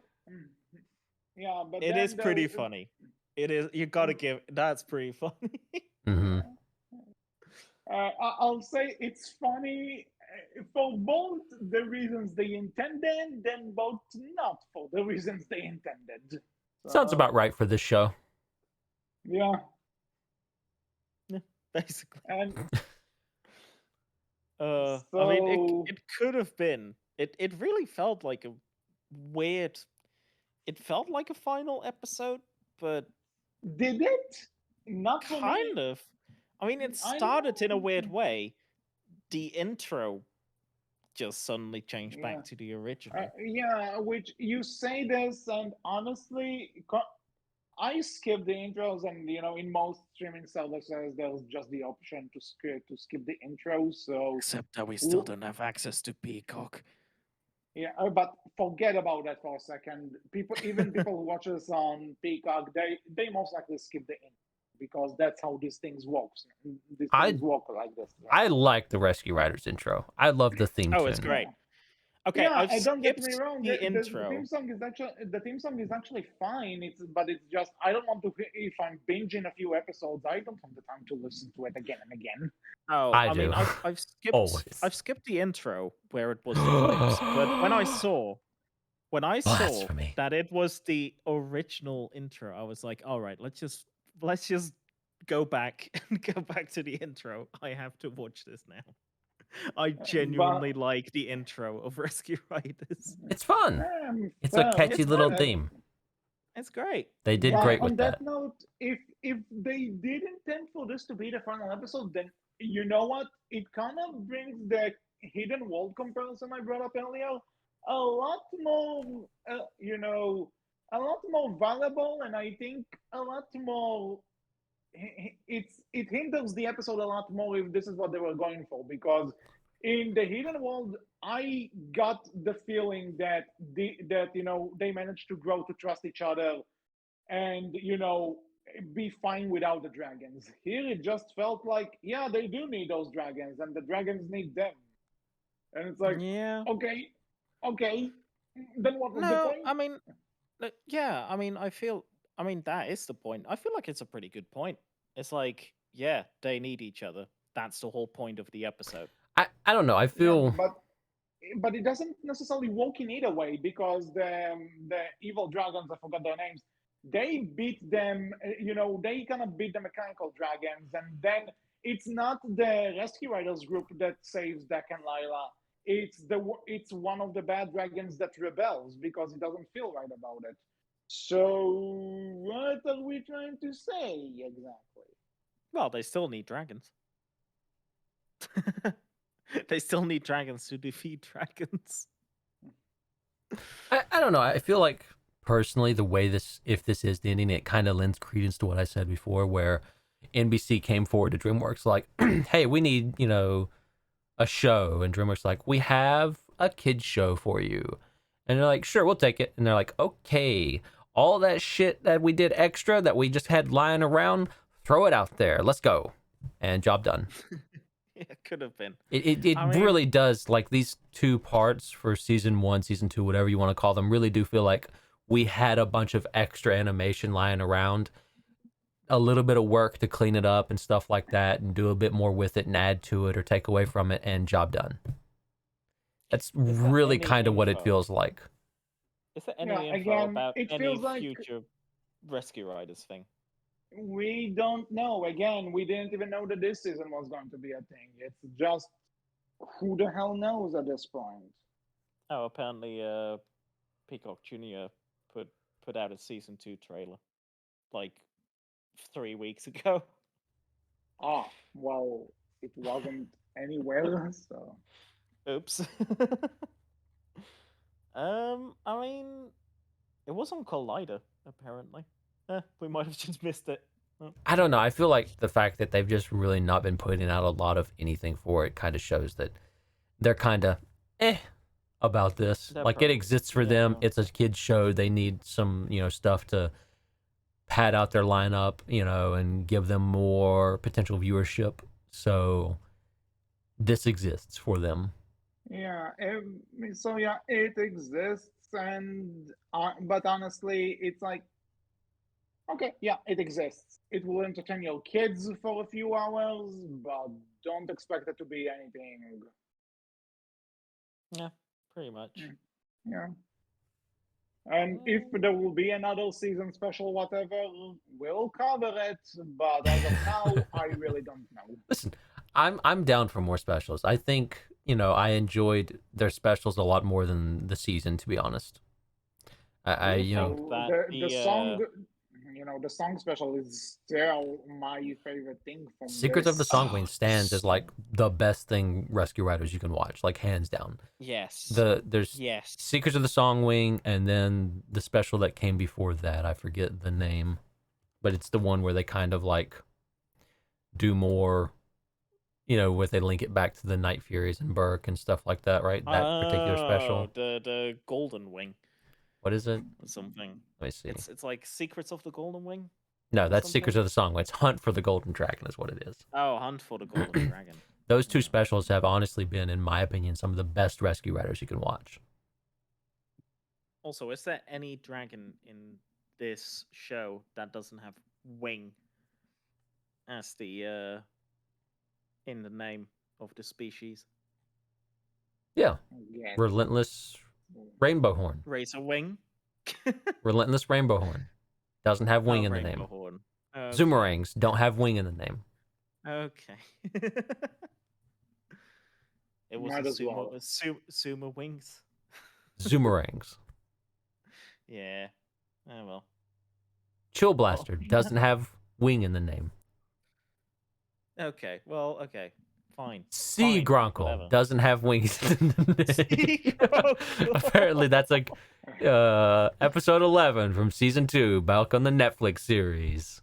Yeah, but It then is pretty there's- funny. It is, you gotta give, that's pretty funny. hmm I'll say it's funny for both the reasons they intended, then both not for the reasons they intended. Sounds So, about right for this show. Yeah, Basically. and I mean, So- it could have been. It really felt like a weird. It felt like a final episode, but did it? Not for kind me. of. I mean, it I started in a know. weird way. The intro just suddenly changed Yeah. back to the original. Yeah, which you say this, and honestly, I skip the intros, and you know, in most streaming services, there's just the option to skip the intro. So Except that we still don't have access to Peacock. yeah, but forget about that for a second. Even people who watch this on Peacock, they most likely skip the intro because that's how these things work. These I- things work like this. I like the Rescue Riders intro. I love the theme Oh, tune. it's great. Okay, Yeah, I've and don't get skipped me wrong. the The intro. theme song is actually fine. But it's just I don't want to. If I'm binging a few episodes, I don't have the time to listen to it again and again. Oh, I I mean, do. I've skipped. Always. I've skipped the intro where it was the clips, but when I saw Blasphemy. that it was the original intro, I was like, all right, let's just let's just go back and go back to the intro. I have to watch this now. I genuinely like the intro of Rescue Riders. It's fun. It's a Fair, catchy It's little fun. theme. It's great. They did But great on with that that. note, if they did intend for this to be the final episode, then you know what? It kind of brings the hidden world comparison I brought up earlier a lot more, a lot more valuable, and I think a lot more. It hinders the episode a lot more if this is what they were going for, because in the hidden world I got the feeling that they managed to grow to trust each other and be fine without the dragons. Here it just felt like, yeah, they do need those dragons and the dragons need them, and it's like, Yeah. okay, okay, then what was the No, point? I mean, yeah, I mean, that is the point. I feel like it's a pretty good point. It's like, yeah, they need each other. That's the whole point of the episode. I don't know. I Yeah, feel but it doesn't necessarily work in either way, because the evil dragons, I forgot their names, they beat them. They kind of beat the mechanical dragons, and then it's not the Rescue Riders group that saves Deck and Lila. It's one of the bad dragons that rebels because it doesn't feel right about it. So what are we trying to say exactly? Well, they still need dragons. They still need dragons to defeat dragons. I don't know. I feel like personally the way if this is the ending, it kind of lends credence to what I said before, where NBC came forward to DreamWorks like, hey, we need, a show, and DreamWorks like, we have a kids show for you. And they're like, sure, we'll take it. And they're like, okay, all that shit that we did extra that we just had lying around, throw it out there. Let's go. And job done. It could have been. It really does, like, these two parts for season 1, season 2, whatever you want to call them, really do feel like we had a bunch of extra animation lying around, a little bit of work to clean it up and stuff like that, and do a bit more with it and add to it or take away from it, and job done. That's really kind of what it feels like. Is there any info again, about it any feels like future Rescue Riders thing? we don't know. Again, we didn't even know that this season was going to be a thing. It's just, who the hell knows at this point? Oh, apparently, Peacock Jr. put out a season 2 trailer, like 3 weeks ago. Ah, well, it wasn't anywhere, so. Oops. I mean, it was on Collider, apparently. We might have just missed it. I don't know. I feel like the fact that they've just really not been putting out a lot of anything for it kind of shows that they're kind of about this. Like, it exists for them. It's a kid's show. They need some, stuff to pad out their lineup, and give them more potential viewership. So this exists for them. Yeah, it exists, and but honestly, it's like, okay, yeah, it exists. It will entertain your kids for a few hours, but don't expect it to be anything. Yeah, pretty much. Yeah. And if there will be another season special, whatever, we'll cover it. But as of now, I really don't know. Listen, I'm down for more specials. I think, I enjoyed their specials a lot more than the season, to be honest. The song, the song special is still my favorite thing from Secrets of the Songwing stands as like the best thing Rescue Riders you can watch, like hands down. Yes. There's Secrets of the Songwing, and then the special that came before that, I forget the name, but it's the one where they kind of like do more, where they link it back to the Night Furies and Berk and stuff like that, right? That particular special. The Golden Wing. What is it? Something. Let me see. It's like Secrets of the Golden Wing? No, that's Secrets of the Songwing. It's Hunt for the Golden Dragon is what it is. Oh, Hunt for the Golden Dragon. Those two specials have honestly been, in my opinion, some of the best Rescue Riders you can watch. Also, is there any dragon in this show that doesn't have wing as the in the name of the species? Yeah. Relentless Rainbow Horn. Razor Wing. Relentless Rainbow Horn. Doesn't have wing in the name. Horn. Okay. Zoomerangs don't have wing in the name. Okay. It was Might a as well. sumo wings. Zoomerangs. Yeah. Oh well. Chill Blaster doesn't have wing in the name. Okay. Well. Okay. Fine. Sea Fine. Gronkle Whatever. doesn't have wings in the Sea name. Gronkle. Apparently, that's like episode 11 from season 2, back on the Netflix series.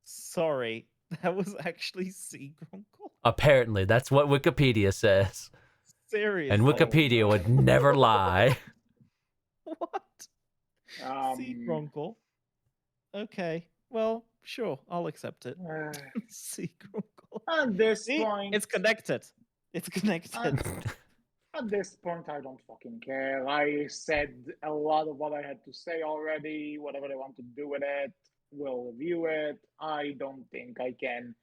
Sorry, that was actually Sea Gronkle. Apparently, that's what Wikipedia says. Seriously. And Wikipedia would never lie. What? Sea Gronkle. Okay. Well, sure. I'll accept it. Sea Gronkle. At this See? point, It's connected. It's connected. at this point, I don't fucking care. I said a lot of what I had to say already. Whatever they want to do with it, we'll review it. I don't think I can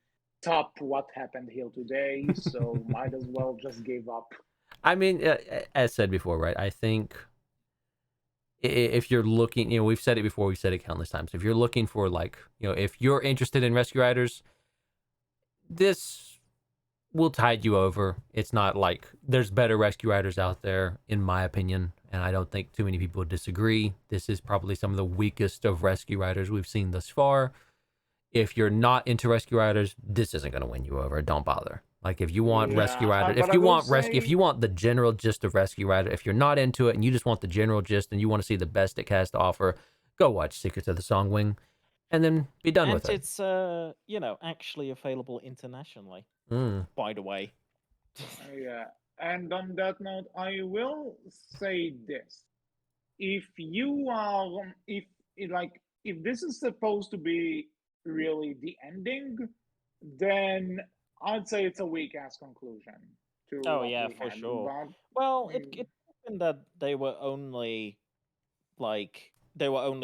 top what happened here today, so might as well just give up. I mean, as said before, right? I think if you're looking, we've said it before, we've said it countless times. If you're looking for, like, if you're interested in Rescue Riders, this will tide you over. It's not like there's better Rescue Riders out there, in my opinion, and I don't think too many people would disagree. This is probably some of the weakest of Rescue Riders we've seen thus far. If you're not into Rescue Riders, this isn't going to win you over. Don't bother. Like, if you want Rescue Rider, if you want the general gist of Rescue Rider, if you're not into it and you just want the general gist and you want to see the best it has to offer, go watch Secrets of the Songwing, and then be done with it. And it's actually available internationally. By the way. Yeah. And on that note, I will say this: if you are, if this is supposed to be really the ending, then I'd say it's a weak ass conclusion to Oh what yeah, we for had. sure. But Well, it happened that they were only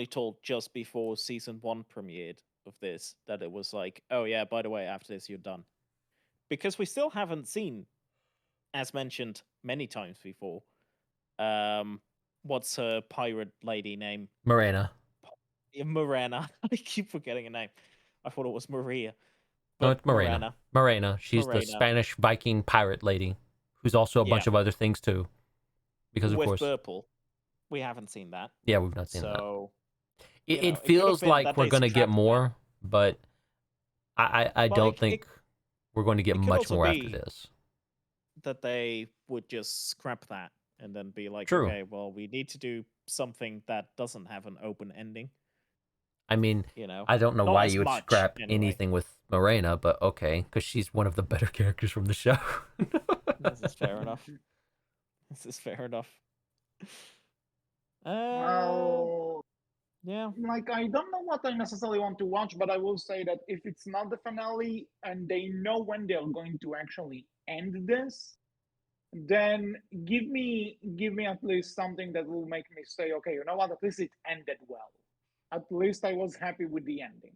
told just before season 1 premiered of this that it was like, oh yeah, by the way, after this you're done. Because we still haven't seen, as mentioned many times before, what's her pirate lady name? Morena. Morena. I keep forgetting her name. I thought it was Maria. No, it's Morena. Morena. She's the Spanish Viking pirate lady, who's also a bunch of other things too. Because, of with course, Purple. We haven't seen that. Yeah, we've not seen that. So it feels like we're going to get more, but I don't think we're going to get much more after this. That they would just scrap that and then be like, True. Okay, well, we need to do something that doesn't have an open ending. I mean, I don't know why you would scrap anything with Morena, but okay, because she's one of the better characters from the show. This is fair enough. well, yeah. Like, I don't know what I necessarily want to watch, but I will say that if it's not the finale and they know when they're going to actually end this, then give me at least something that will make me say, okay, you know what? At least it ended well. At least I was happy with the ending.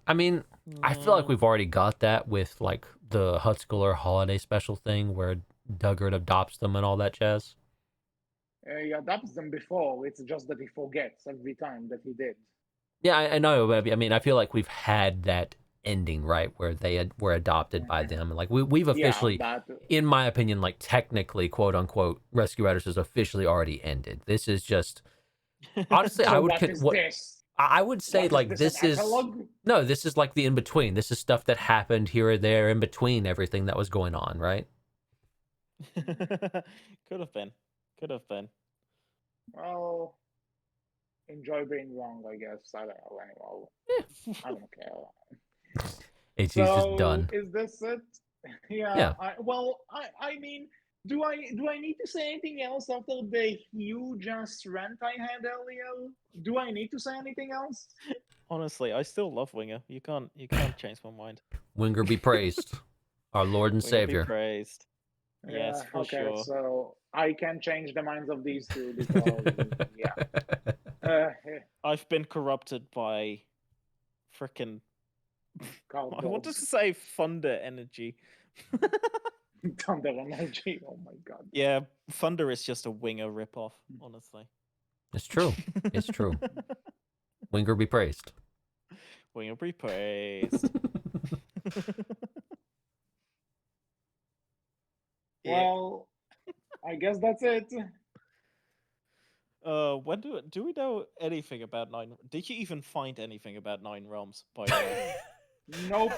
I mean, I feel like we've already got that with, like, the Hutzkiller holiday special thing where Duggart adopts them and all that jazz. He adopts them before. It's just that he forgets every time that he did. Yeah, I know. But I mean, I feel like we've had that ending, right, where they were adopted by them. Like, we've officially, in my opinion, like, technically, quote unquote, Rescue Riders has officially already ended. This is just, honestly, So I would I would say, like, this is like the in between. This is stuff that happened here or there in between everything that was going on, right? Could have been. Well, enjoy being wrong, I guess. I don't know. Anyway, I don't care. He's just done. Is this it? Yeah. I mean, do I need to say anything else after the huge ass rant I had earlier? Do I need to say anything else? Honestly, I still love Winger. You can't change my mind. Winger be praised, our Lord and Savior. Be praised. Yes, for sure. Okay, so I can change the minds of these two because I've been corrupted by frickin' I wanted to say Thunder Energy. Thunder Energy. Oh my god. Yeah, Thunder is just a Winger ripoff, honestly. It's true. Winger be praised. Winger be praised. Yeah. Well, I guess that's it. When do we know anything about Nine? Did you even find anything about Nine Realms, by the way? Nope,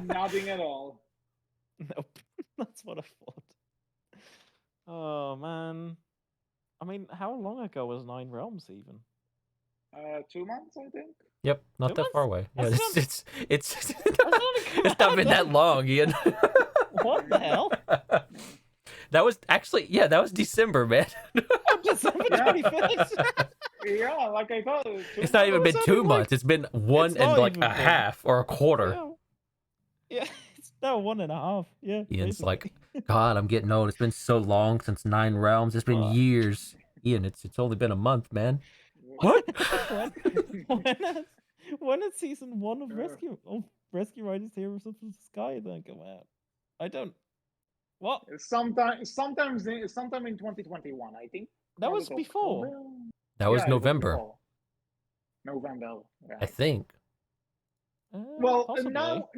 nothing at all. Nope. That's what I thought. Oh man. I mean, how long ago was Nine Realms even? 2 months, I think. Yep, not 2 that far months? away. Yeah, That's it's not a it's not been that month. long, Ian. What the hell? That was actually, yeah, that was December, man. On December Yeah. 25th. Yeah, like I thought. It's not even been It's 2 only, like- months. It's been one it's and not like even a been- half or a quarter. Yeah, it's now 1.5. Yeah. Ian's like, basically. God, I'm getting old. It's been so long since Nine Realms. It's been What? years. Ian, it's only been a month, man. What? when is season 1 of Yeah. Rescue Riders Heroes of the Sky then come out? I don't. What? Sometime in 2021, I think. That was it before. October? That was Yeah, it November, before. November. Yeah. I think. Well, Possibly. now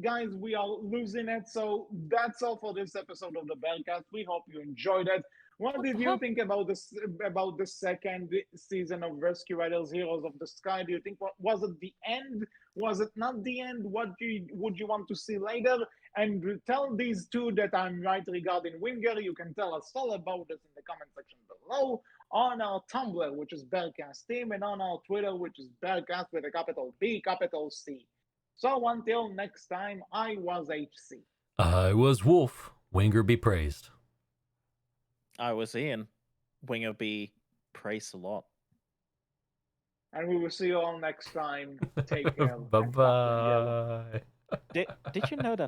guys, we are losing it. So that's all for this episode of the Berkcast. We hope you enjoyed it. What did you think about the second season of Rescue Riders Heroes of the Sky? Do you think was it the end? Was it not the end? What would you want to see later? And tell these two that I'm right regarding Winger. You can tell us all about this in the comment section below, on our Tumblr, which is Berkcast Team, and on our Twitter, which is Berkcast with a capital B, capital C. So until next time, I was HC. I was Wolf. Winger be praised. I was Ian. Winger be praised a lot. And we will see you all next time. Take care. Bye bye. Did you know that